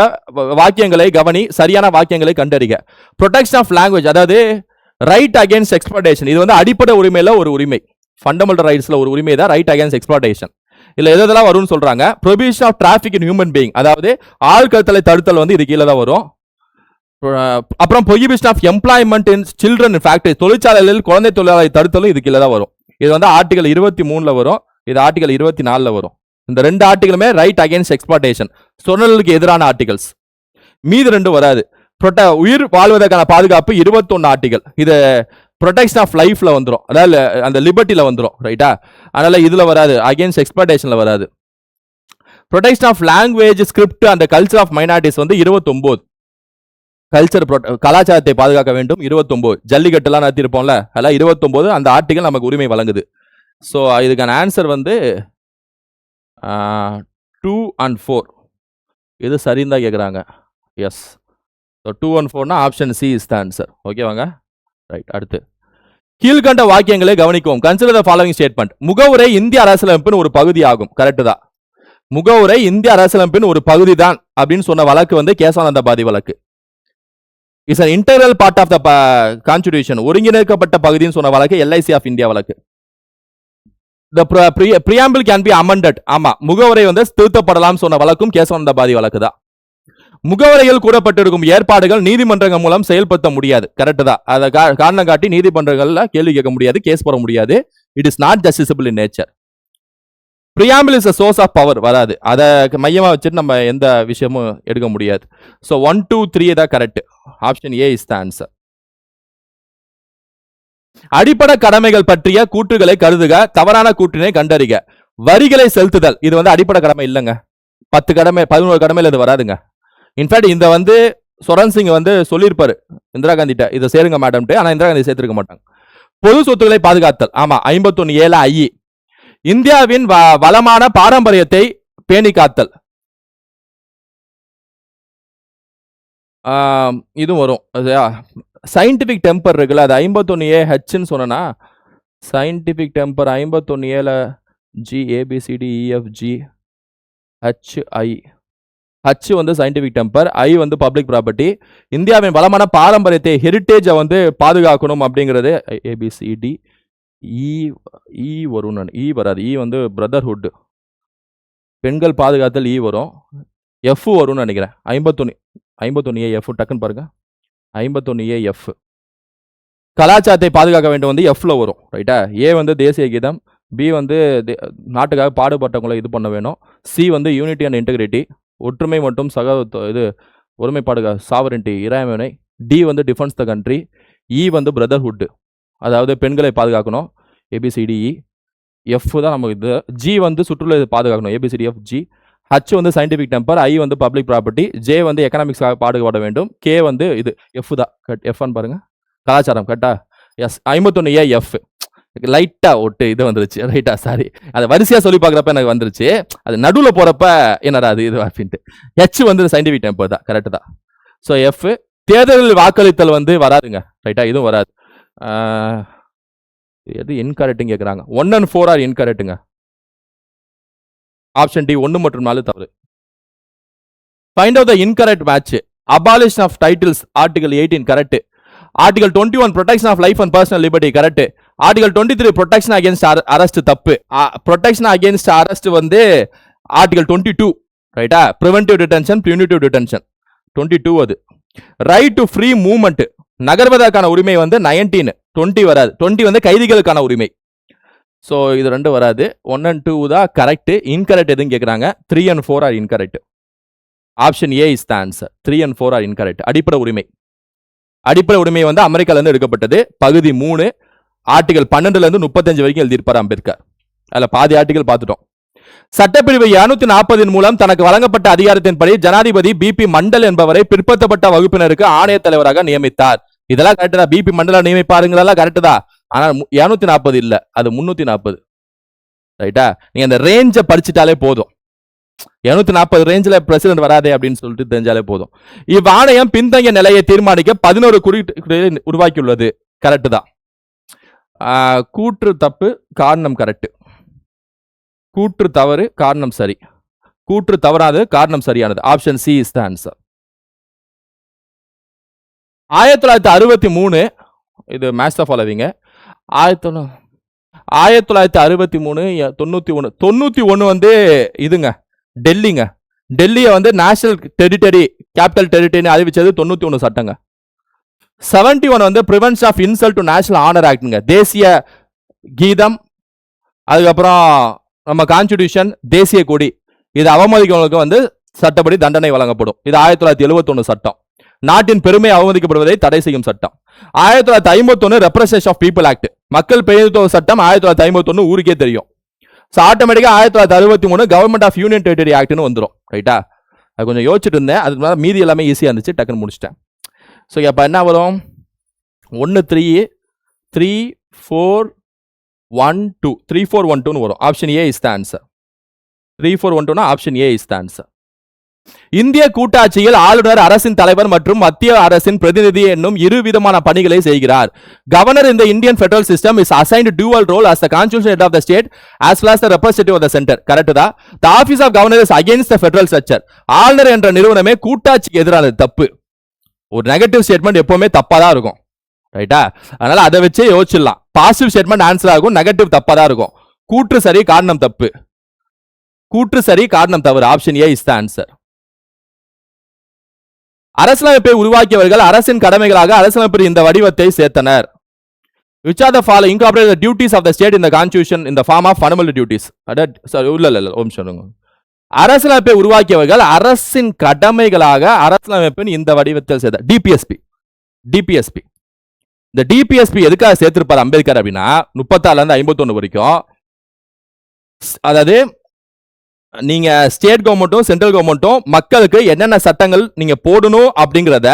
வாக்கியங்களை கவனி, சரியான வாக்கியங்களை கண்டறிக. ப்ரொடெக்ஷன் ஆஃப் லாங்குவேஜ், அதாவது ரைட் அகைன்ஸ்ட் எக்ஸ்ப்ளாய்டேஷன், இது வந்து அடிப்படை உரிமையில ஒரு உரிமை, ஃபண்டமெண்டல் ரைட்ஸ்ல ஒரு உரிமை தான் ரைட் அகைன்ஸ்ட் எக்ஸ்ப்ளாய்டேஷன். இல்ல எதெல்லாம் வரும்னு சொல்றாங்க. Prohibition of traffic in human being, அதாவது ஆள் கடத்தலை தடுத்தல் வந்து இது கீழே தான் வரும். அப்புறம் prohibition of employment in children factory, தொழிற்சாலைகளில் குழந்தை தொழிலாளரை தடுத்தலும் இது கீழே தான் வரும். இது வந்து ஆர்டிகல் 23ல வரும், இது ஆர்டிகல் 24ல வரும். இந்த ரெண்டு ஆர்டிகலுமே ரைட் அகைன்ஸ்ட் எக்ஸ்ப்ளாய்டேஷன், சுரண்டலுக்கு எதிரான ஆர்டிகல்ஸ். மீது ரெண்டு வராது. உயிர் வாழ்வதற்கான பாதுகாப்பு 21 ஆர்டிகல், இது ப்ரொடெக்ஷன் ஆஃப் லைஃப்ல வந்துடும், அதாவது அந்த லிபர்ட்டில வந்துடும். ரைட்டா? அதனால இதுல வராது, அகைன்ஸ்ட் எக்ஸ்ப்ளாய்டேஷன்ல வராது. Protection of language, script and culture of minorities வந்து 29. கல்ச்சர் கலாச்சாரத்தை பாதுகாக்க வேண்டும் 29. ஜல்லிக்கட்டுலாம் நடத்திருப்போம்ல, அதெல்லாம் 29 அந்த ஆர்டிகல் நமக்கு உரிமை வழங்குது. ஸோ இதுக்கான ஆன்சர் வந்து 2 and 4 இது சரின்னு தான் கேட்குறாங்க. எஸ், ஸோ 2 and 4னா option C is the answer. ஓகேவாங்க? ரைட். அடுத்து, கீழ்கண்ட வாக்கியங்களை கவனிக்கவும். Consider the following statement. முகவுரை இந்திய அரசியலமைப்பின் ஒரு பகுதி ஆகும். கரெக்ட் தான். முகவுரை இந்திய அரசியலமைப்பின் ஒரு பகுதி தான் அப்படின்னு சொன்ன வழக்கு வந்து கேசவானந்த பாரதி வழக்கு. Is an integral part of the constitution, ஒருங்கிணைக்கப்பட்ட பகுதின்னு சொன்ன வழக்கு LIC ஆஃப் இந்தியா வழக்கு. The preamble can be amended, ஆமா, முகவரை வந்து திருத்தப்படலாம் சொன்ன வழக்கும் கேசவானந்த பாரதி வழக்கு தான். முகவரையில் கூறப்பட்டிருக்கும் ஏற்பாடுகள் நீதிமன்றங்கள் மூலம் செயல்படுத்த முடியாது. கரெக்ட் தான். அதை காரணம் காட்டி நீதிமன்றங்கள்ல கேள்வி கேட்க முடியாது, கேஸ் போட முடியாது. It is not justiciable in nature. Preamble is a source of power வராது, அதை மையமா வச்சுட்டு நம்ம எந்த விஷயமும் எடுக்க முடியாது. ஸோ 1, 2, 3 தான் correct. Option A is the answer. அடிப்படை கடமைகள் பற்றிய கூற்றுகளை கருதுக, தவறான கூற்றினை கண்டறிக. வரிகளை செலுத்துதல் இது வந்து அடிப்படை கடமை இல்லைங்க. 10 கடமை 11 கடமையில இது வராதுங்க. இன்ஃபேக்ட் இந்த வந்து சொரன் சிங் வந்து சொல்லியிருப்பாரு இந்திரா காந்திட்ட, இதை சேருங்க மேடம்ட்டு, ஆனா இந்திரா காந்தி சேர்த்திருக்க மாட்டாங்க. பொது சொத்துக்களை பாதுகாத்தல், ஆமா 51(7) ஐ. இந்தியாவின் வளமான பாரம்பரியத்தை பேணி காத்தல், இதுவும் வரும். சயின்டிபிக் டெம்பர் இருக்குல்ல, அது 51A ஹெச்ன்னு சொன்னா சயின்டிபிக் டெம்பர் 51Aல ஜி ABCDEFG HI. ஹச் வந்து சயின்டிபிக் டெம்பர், ஐ வந்து பப்ளிக் ப்ராப்பர்ட்டி. இந்தியாவின் வளமான பாரம்பரியத்தை ஹெரிட்டேஜை வந்து பாதுகாக்கணும் அப்படிங்கிறது ABCD. இ வரும், இ வராது, இ வந்து பிரதர்ஹுட், பெண்கள் பாதுகாத்தல் இ வரும். எஃப் வரும்னு நினைக்கிறேன். 51A எஃப் டக்குன்னு பாருங்க. 51A எஃப் கலாச்சாரத்தை பாதுகாக்க வேண்டும் வந்து எஃப்ல வரும். ரைட்டா? ஏ வந்து தேசிய கீதம், பி வந்து நாட்டுக்காக பாடுபட்டவங்களை இது பண்ண வேணும், சி வந்து யூனிட்டி அண்ட் இன்டெகிரிட்டி, ஒற்றுமை மற்றும் இது ஒருமைப்பாடு சாவரின்டி இறையாண்மை, டி வந்து டிஃபென்ஸ் த கண்ட்ரி, இ வந்து பிரதர்ஹுட் அதாவது பெண்களை பாதுகாக்கணும் ABCDE, எஃப் தான் நமக்கு இது, ஜி வந்து சுற்றுலா பாதுகாக்கணும் ABCDF G, ஹச் வந்து சயின்டிபிக் டெம்பர், ஐ வந்து பப்ளிக் ப்ராப்பர்ட்டி, ஜே வந்து எக்கனாமிக்ஸாக பாடுபட வேண்டும், கே வந்து இது எஃப் தான் எஃப்னு பாருங்க கலாச்சாரம் கரெக்டா? எஸ் 51A எஃப் லைட்டா ஒட்டு இது வந்துருச்சு. ரைட்டா? சாரி, அதை வரிசையா சொல்லி பார்க்குறப்ப எனக்கு வந்துருச்சு, அது நடுவில் போறப்ப என்னடா அது இது அப்படின்ட்டு. ஹெச் வந்து சயின்டிபிக் டெம்பர் தான், கரெக்ட் தான். So F. தேர்தலில் வாக்களித்தல் வந்து வராதுங்க. ரைட்டா? இதுவும் வராது. எது இன்கரெக்ட்னு கேட்குறாங்க. 1 and 4 ஆர் இன்கரெக்ட்டுங்க. ஆப்ஷன் டி 1 மற்றும் 4 தவறு. Find out the incorrect match. Abolition of titles article 18 correct. Article 21 protection of life and personal liberty correct. Article 23 protection against arrest தப்பு. ப்ரொடெக்ஷன் அகேன்ஸ்ட் அரெஸ்ட் வந்து ஆர்டிகல் 22 ரைட்டா? பிரிவென்டிவ் டிடென்ஷன், பியூனிட்டிவ் டிடென்ஷன் 22 அது. Right to free movement நகர்வதற்கான உரிமை வந்து 19, 20 வராது. 20 வந்து கைதிகளுக்கான உரிமை. ஸோ இது ரெண்டு வராது. 1 and 2 தான் கரெக்ட். இன்கரெக்ட் எதுன்னு கேட்குறாங்க. 3 and 4 are incorrect. Option A is the answer. 3 and 4 are incorrect. அடிப்படை உரிமை. அடிப்படை உரிமை வந்து அமெரிக்கால இருந்து எடுக்கப்பட்டது. பகுதி 3 ஆர்டிகல் 12ல இருந்து 35 வரைக்கும் எழுதியிருப்பார் அம்பேத்கர். அதில் பாதி ஆர்டிகல் பார்த்துட்டோம். சட்டப்பிரிவு 240 மூலம் தனக்கு வழங்கப்பட்ட அதிகாரத்தின்படி ஜனாதிபதி பிபி மண்டல் என்பவரை பிற்படுத்தப்பட்ட வகுப்பினருக்கு ஆணைய தலைவராக நியமித்தார். இதெல்லாம் கரெக்ட் தான். பிபி மண்டல நியமிப்பாருங்கிறதெல்லாம் கரெக்ட் தான். ஆனா 240 இல்ல, அது 340. ரைட்டா? நீங்க அந்த ரேஞ்சை படிச்சுட்டாலே போதும். 240 ரேஞ்சில் பிரசிடென்ட் வராதே அப்படின்னு சொல்லிட்டு தெரிஞ்சாலே போதும். இவ்வாணையம் பின்தங்கிய நிலையை தீர்மானிக்க 11 குறியீடுகளை உருவாக்கியுள்ளது. கரெக்ட் தான். கூற்று தப்பு, காரணம் கரெக்ட். கூற்று தவறு, காரணம் சரி. கூற்று தவறானது, காரணம் சரியானது. Option C is the answer. 1963 இது மேட்ச் த ஃபாலோவிங்க. 1963 91 வந்து இதுங்க டெல்லிங்க. டெல்லியை வந்து நேஷனல் டெரிட்டரி, கேபிட்டல் டெரிட்டரி அறிவிச்சது 91 சட்டங்க. 71 வந்து prevention of insult to national honour ஆக்ட்ங்க. தேசிய கீதம், அதுக்கப்புறம் நம்ம கான்ஸ்டிடியூஷன், தேசிய கொடி, இது அவமதிக்கிறவங்களுக்கு வந்து சட்டப்படி தண்டனை வழங்கப்படும். இது 1971 சட்டம். நாட்டின் பெருமை அவமதிக்கப்படுவதை தடை செய்யும் சட்டம். 1951 ரெப்ரசன்டேஷன் ஆஃப் பீப்புள் ஆக்ட், மக்கள் பிரதிநிதித்துவ சட்டம் 1951 ஊருக்கே தெரியும். ஸோ ஆட்டோமேட்டிக்கா 1963 கவர்மெண்ட் ஆஃப் யூனியன் டெரிட்டரி ஆக்ட்னு வந்துடும். ரைட்டா? அது கொஞ்சம் யோசிச்சுட்டு இருந்தேன், அதுக்கு மேலே மீதி எல்லாமே ஈஸியாக இருந்துச்சு, டக்குன்னு முடிச்சிட்டேன். ஸோ அப்போ என்ன வரும்? 1 3 3 4 1 2 3 4 1 2 வரும். Option A is the answer. 3 4 1 2 option A is the answer. இந்திய கூட்டாட்சியில் ஆளுநர் அரசின் தலைவர் மற்றும் மத்திய அரசின் பிரதிநிதி என்னும் இரு விதமான பணிகளை செய்கிறார். Governor in the Indian federal system is assigned dual role as the constitutional head of the state as well as the representative of the center. Correct தான். The office of governor is against the federal structure. ஆளுநர் என்ற நிறுவனமே கூட்டாட்சிக்கு எதிரானது, தப்பு. ஒரு negative statement எப்பவுமே தப்பா தான் இருக்கும். ரைட்டா? அதனால அதை வச்சே யோசிச்சிடலாம். பாசிட்டிவ் ஸ்டேட்மெண்ட் ஆன்சர் ஆகும், நெகட்டிவ் தப்பா தான் இருக்கும். கூற்று சரி, காரணம் தப்பு. கூற்று சரி, காரணம் தவறு. Option A is the answer. அரசியலமைப்பை உருவாக்கியவர்கள் அரசின் கடமைகளாக அரசியலமைப்பில் இந்த வடிவத்தை சேர்த்தனர். Which are the following incorporate the duties of the state in the constitution in the form of fundamental duties? அரசியலமைப்பை உருவாக்கியவர்கள் அரசின் கடமைகளாக அரசியலமைப்பின் இந்த வடிவத்தில் சேர்த்த டிபிஎஸ்பி. டிபிஎஸ்பி இந்த டிபிஎஸ்பி எதுக்காக சேர்த்திருப்பார் அம்பேத்கர் அப்படின்னா 34ல இருந்து 51 வரைக்கும், அதாவது நீங்க ஸ்டேட் கவர்மெண்ட்டும் சென்ட்ரல் கவர்மெண்ட்டும் மக்களுக்கு என்னென்ன சட்டங்கள் நீங்க போடணும் அப்படிங்கிறத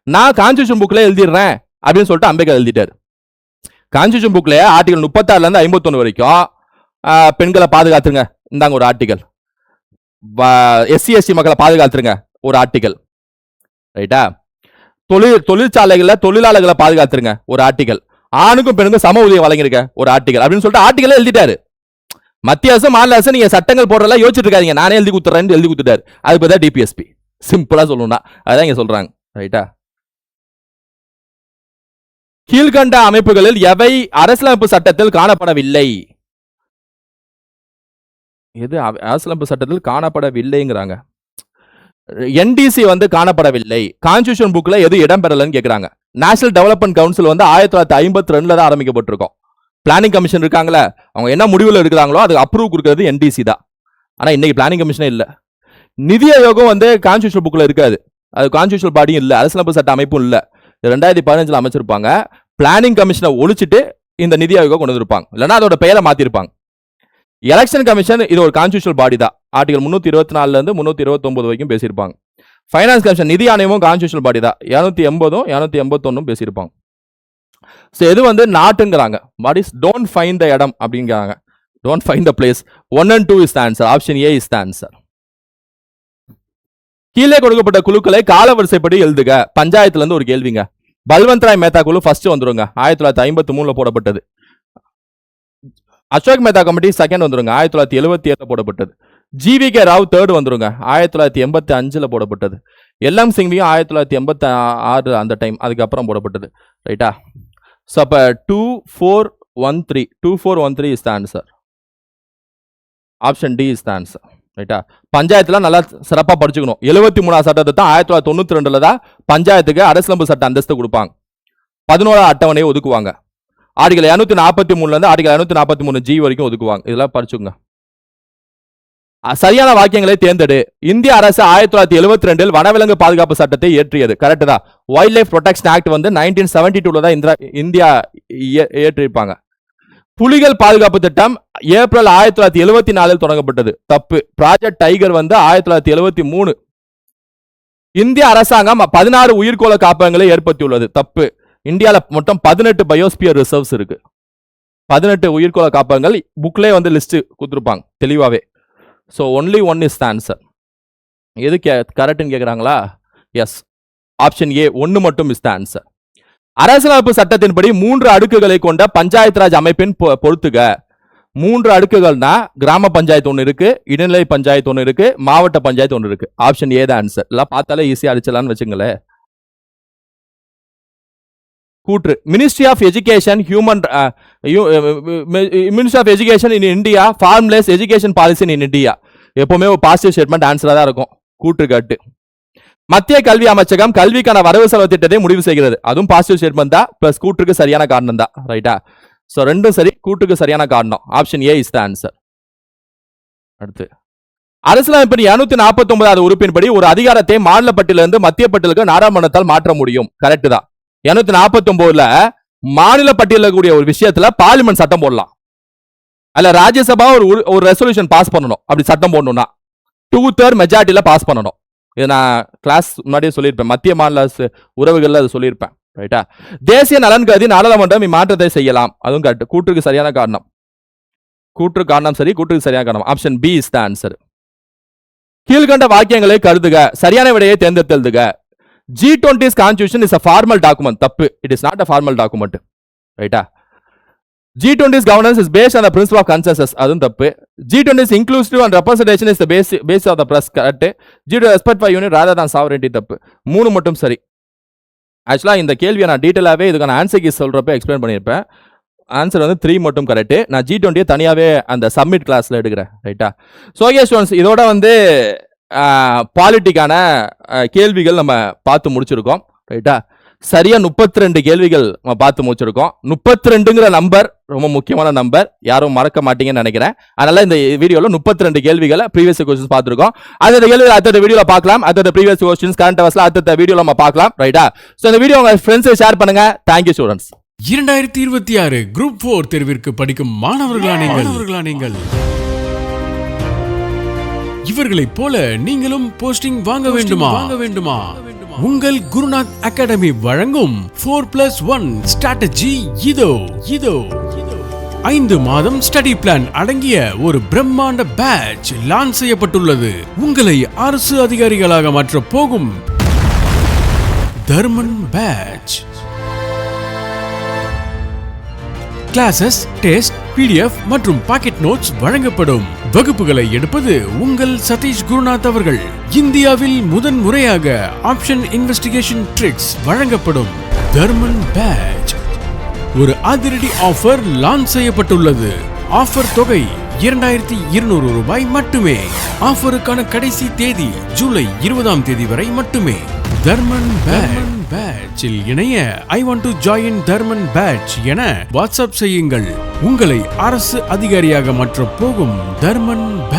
நான் கான்ஸ்டிடியூஷன் புக்ல எழுதிடுறேன் அப்படின்னு சொல்லிட்டு அம்பேத்கர் எழுதிட்டாரு. கான்ஸ்டிடியூஷன் புக்ல ஆர்டிகல் 36ல இருந்து 51 வரைக்கும் பெண்களை பாதுகாத்துருங்க, இந்தாங்க ஒரு ஆர்டிகல். SC ST மக்களை பாதுகாத்துருங்க, ஒரு ஆர்டிகல். ரைட்டா? தொழிற்சாலைகள்ல தொழிலாளர்களை பாதுகாத்துருங்க ஒரு ஆர்டிகல். ஆணுக்கும் பெண்ணுக்கும் சம ஊதியம் வழங்கிருக்க ஒரு ஆர்டிகல் அப்படின்னு சொல்லிட்டு ஆர்டிகல் எழுதிட்டாரு. மத்திய அரசு மாநில அரசு நீங்க சட்டங்கள் போடுறதெல்லாம் யோசிச்சுட்டு இருக்காதீங்க, நானே எழுதி குத்துறேன்னு எழுதி குத்துட்டாரு. அது பேர் டிபிஎஸ்பி. சிம்பிளா சொல்லணும்னா அதான் இங்க சொல்றாங்க. ரைட்டா? கீழ்கண்ட அமைப்புகளில் எவை அரசியலமைப்பு சட்டத்தில் காணப்படவில்லை? எது அரசியலமைப்பு சட்டத்தில் காணப்படவில்லைங்கிறாங்க? என்டிசி வந்து காணப்படவில்லை. கான்ஸ்டிடியூஷன் புக்ல எது இடம்பெறலன்னு கேக்குறாங்க. நேஷனல் டெவலப்மெண்ட் கவுன்சில் வந்து 1952 தான் ஆரம்பிக்கப்பட்டிருக்கும். பிளானிங் கமிஷன் இருக்காங்களா, அவங்க என்ன முடிவுல எடுக்கிறாங்களோ அது அப்ரூவ் கொடுக்கிறது என்டிசி தான். ஆனா இன்னைக்கு பிளானிங் கமிஷனே இல்ல. நிதி ஆயோகம் வந்து கான்ஸ்டிடியூஷன் புக்ல இருக்காது, அது கான்ஸ்டிடியூஷன் பாடியும் இல்ல, அரசியலமைப்பு சட்ட அமைப்பும் இல்ல. 2015 அமைச்சிருப்பாங்க. பிளானிங் கமிஷனை ஒழிச்சிட்டு இந்த நிதி ஆயோகம் கொண்டு வந்திருப்பாங்க, இல்லைன்னா அதோட பெயரை மாத்திருப்பாங்க. எலெக்ஷன் கமிஷன் இது ஒரு கான்ஸ்டிடியூஷனல் பாடி தான். ஆர்டிகல் 324 இருந்து 329 வரைக்கும் பேசியிருப்பாங்க. ஃபைனான்ஸ் கமிஷன் நிதி ஆணையமும் கான்ஸ்டிடியூஷனல் பாடி தான். 280 281 பேசியிருப்பாங்க. ஸோ எது வந்து நாட்டுங்கிறாங்க. What is don't find the இடம் அப்படிங்கிறாங்க. Don't find the place. 1 and 2 is the answer. Option A is the answer. கீழே கொடுக்கப்பட்ட குழுக்களை காலவரிசைப்படி எழுதுக. பஞ்சாயத்துல இருந்து ஒரு கேள்விங்க. பல்வந்த் ராய் மேத்தா குழு ஃபர்ஸ்ட் வந்துருங்க, 1953 போடப்பட்டது. அசோக் மேத்தா கமிட்டி செகண்ட் வந்துருங்க, 1977 போடப்பட்டது. ஜிவிகே ராவ் தேர்ட் வந்துருங்க, 1985 போடப்பட்டது. எல்எம் சிங்வியும் 1986 அந்த டைம், அதுக்கப்புறம் போடப்பட்டது. ரைட்டா? ஸோ அப்போ 2413 is the answer. Option D is the answer. ரைட்டா? பஞ்சாயத்துல நல்லா சிறப்பா படிச்சுக்கணும். 73 சட்டத்தை தான் 1992 தான் பஞ்சாயத்துக்கு அரசியலமைப்பு சட்ட அந்தஸ்து கொடுப்பாங்க. 11 அட்டவணையை ஒதுக்குவாங்க. ஆர்டிகல் 243 இருந்து ஆர்டிகல் 243 ஜி வரைக்கும் ஒதுக்குவாங்க. இதெல்லாம் படிச்சுங்க. சரியான வாக்கியங்களை தேர்ந்தெடு. இந்திய அரசு 1972 வனவிலங்கு பாதுகாப்பு சட்டத்தை இயற்றியது. கரெக்ட் தான். வைல்ட் லைஃப் ப்ரொடெக்ஷன் ஆக்ட் வந்து 1972 தான் இந்தியா இயற்றிருப்பாங்க. புலிகள் பாதுகாப்பு திட்டம் ஏப்ரல் 1974 தொடங்கப்பட்டது. தப்பு. ப்ராஜெக்ட் டைகர் வந்து 1973. இந்திய அரசாங்கம் 16 உயிர்கோள காப்பகங்களை ஏற்படுத்தியுள்ளது. தப்பு. இந்தியாவில் மொத்தம் 18 பயோஸ்பியர் ரிசர்வ்ஸ் இருக்கு. 18 உயிர்கோள காப்பகங்கள் புக்லேயே வந்து லிஸ்ட் கொடுத்துருப்பாங்க தெளிவாவே. So only 1 is the answer. எது கரெக்ட்னு கேட்குறாங்களா? எஸ், ஆப்ஷன் ஏ 1 மட்டும் இஸ் த ஆன்சர். அரசியலமைப்பு சட்டத்தின்படி 3 அடுக்குகளை கொண்ட பஞ்சாயத்து ராஜ் அமைப்பின் பொறுத்துக. 3 அடுக்குகள்னா கிராம பஞ்சாயத்து ஒன்று இருக்கு, இடைநிலை பஞ்சாயத்து ஒன்று இருக்கு, மாவட்ட பஞ்சாயத்து ஒன்று இருக்கு. ஆப்ஷன் ஏ தான் ஆன்சர். எல்லாம் பார்த்தாலே ஈஸியா அடிச்சலாம்னு வச்சுங்களேன். கூற்று. Ministry of education ministry of education in India formulates education policy in India. எப்பவுமே ஒரு பாசிட்டிவ் ஸ்டேட்மெண்ட் ஆன்சரா தான் இருக்கும். கூற்று காட்டு. மத்திய கல்வி அமைச்சகம் கல்விக்கான வரவு செலவு திட்டத்தை முடிவு செய்கிறது. அதுவும் பாசிட்டிவ் ஸ்டேட்மெண்ட் தான், பிளஸ் கூற்றுக்கு சரியான காரணம் தான். ரைட்டா? ஸோ ரெண்டும் சரி, கூற்றுக்கு சரியான காரணம். Option A is the answer. அடுத்து, அரசியலமைப்பின் 249வது உறுப்பின்படி ஒரு அதிகாரத்தை மாநில பட்டியலிருந்து மத்திய பட்டியலுக்கு நாடாளுமன்றத்தால் மாற்ற முடியும். கரெக்ட் தான். 249ல மாநில பட்டியலில் கூடிய ஒரு விஷயத்துல பார்லிமெண்ட் சட்டம் போடலாம். அல்ல ராஜ்யசபா ஒரு ரெசல்யூஷன் பாஸ் பண்ணணும். அப்படி சட்டம் போடணும்னா 2/3 மெஜாரிட்டியில பாஸ் பண்ணணும். இது நான் கிளாஸ் முன்னாடியே சொல்லியிருப்பேன், மத்திய மாநில உறவுகள்ல அது சொல்லியிருப்பேன். ரைட்டா? தேசிய நலன் கருதி நாடாளுமன்றம் இம்மாற்றத்தை செய்யலாம். அதுவும் கரெக்ட். கூற்றுக்கு சரியான காரணம். கூற்று காரணம் சரி, கூற்றுக்கு சரியான காரணம். Option B is the answer. கீழ்கண்ட வாக்கியங்களை கருதுக. சரியான விடையை தேர்ந்தெடுத்துக. G20's constitution is a formal document. தப்பு. It is not a formal document. ரைட்டா? G20's governance is based on the principle of consensus. அதுவும் தப்பு. G20's inclusive and representation is the base of the press. Correct. G20 respect for union rather than sovereignty. தப்பு. 3 மட்டும் சரி. ஆக்சுவலா இந்த கேள்வியை நான் டீட்டெயிலாவே இதுக்கான ஆன்சர் கீ சொல்றப்ப எக்ஸ்பிளைன் பண்ணியிருப்பேன். ஆன்சர் வந்து 3 மட்டும் கரெக்ட். நான் G20 தனியாவே அந்த சப்மிட் கிளாஸ்ல எடுக்கிறேன். ரைட்டா? ஸோ ஓகே ஸ்டூடெண்ட்ஸ், இதோட வந்து பாலிட்டிக்கான கேள்விகள் நம்ம பார்த்து முடிச்சிருக்கோம். ரைட்டா? சரியா 32 கேள்விகள் நம்ம பார்த்து முடிச்சிருக்கோம். 32ங்கிற நம்பர் ரொம்ப முக்கியமான நம்பர், யாரும் மறக்க மாட்டீங்கன்னு நினைக்கிறேன். அதனால இந்த வீடியோல 32 கேள்விகளை ப்ரீவியஸ் கொஸ்டின்ஸ் பார்த்துருக்கோம். அந்த கேள்விகள் அடுத்த வீடியோல பார்க்கலாம். அடுத்த ப்ரீவியஸ் கொஸ்டின்ஸ் கரண்ட் அவர்ஸ்ல அடுத்த வீடியோல நம்ம பார்க்கலாம். ரைட்டா? ஸோ இந்த வீடியோ உங்க ஃப்ரெண்ட்ஸை ஷேர் பண்ணுங்க. Thank you students. 2026 குரூப் 4 தேர்விற்கு படிக்கும் மாணவர்களா நீங்கள் இவர்களைப் போல நீங்களும் போஸ்டிங் வாங்க வேண்டுமா? உங்கள் குருநாத் அகாடமி வழங்கும் 4+1 ஸ்ட்ராட்டஜி இதோ. 5 மாதம் ஸ்டடி பிளான் அடங்கிய ஒரு பிரம்மாண்ட பேட்ச் லான்ச் செய்யப்பட்டுள்ளது. உங்களை அரசு அதிகாரிகளாக மாற்ற போகும் Dharman batch. Classes, test, PDF மற்றும் பாக்கெட் நோட்ஸ் வழங்கப்படும். வகுப்புகளை எடுப்பது உங்கள் சதீஷ் குருநாத் அவர்கள். இந்தியாவில் முதன் முறையாக ஆப்ஷன் இன்வெஸ்டிகேஷன் ட்ரிக்ஸ் வழங்கப்படும். தர்மன் பேட்ச் ஒரு அதிரடி ஆஃபர் லான்ச் செய்யப்பட்டுள்ளது. ஆஃபர் தொகை 2200 ரூபாய் மட்டுமே. ஆஃபருக்கான கடைசி தேதி ஜூலை 20ஆம் தேதி வரை மட்டுமே. தர்மன் பேட்சில் இணைய I want to join Dharman batch என வாட்ஸ்அப் செய்யுங்கள். உங்களை அரசு அதிகாரியாக மாற்றப் போகும் தர்மன் பேட்ச்.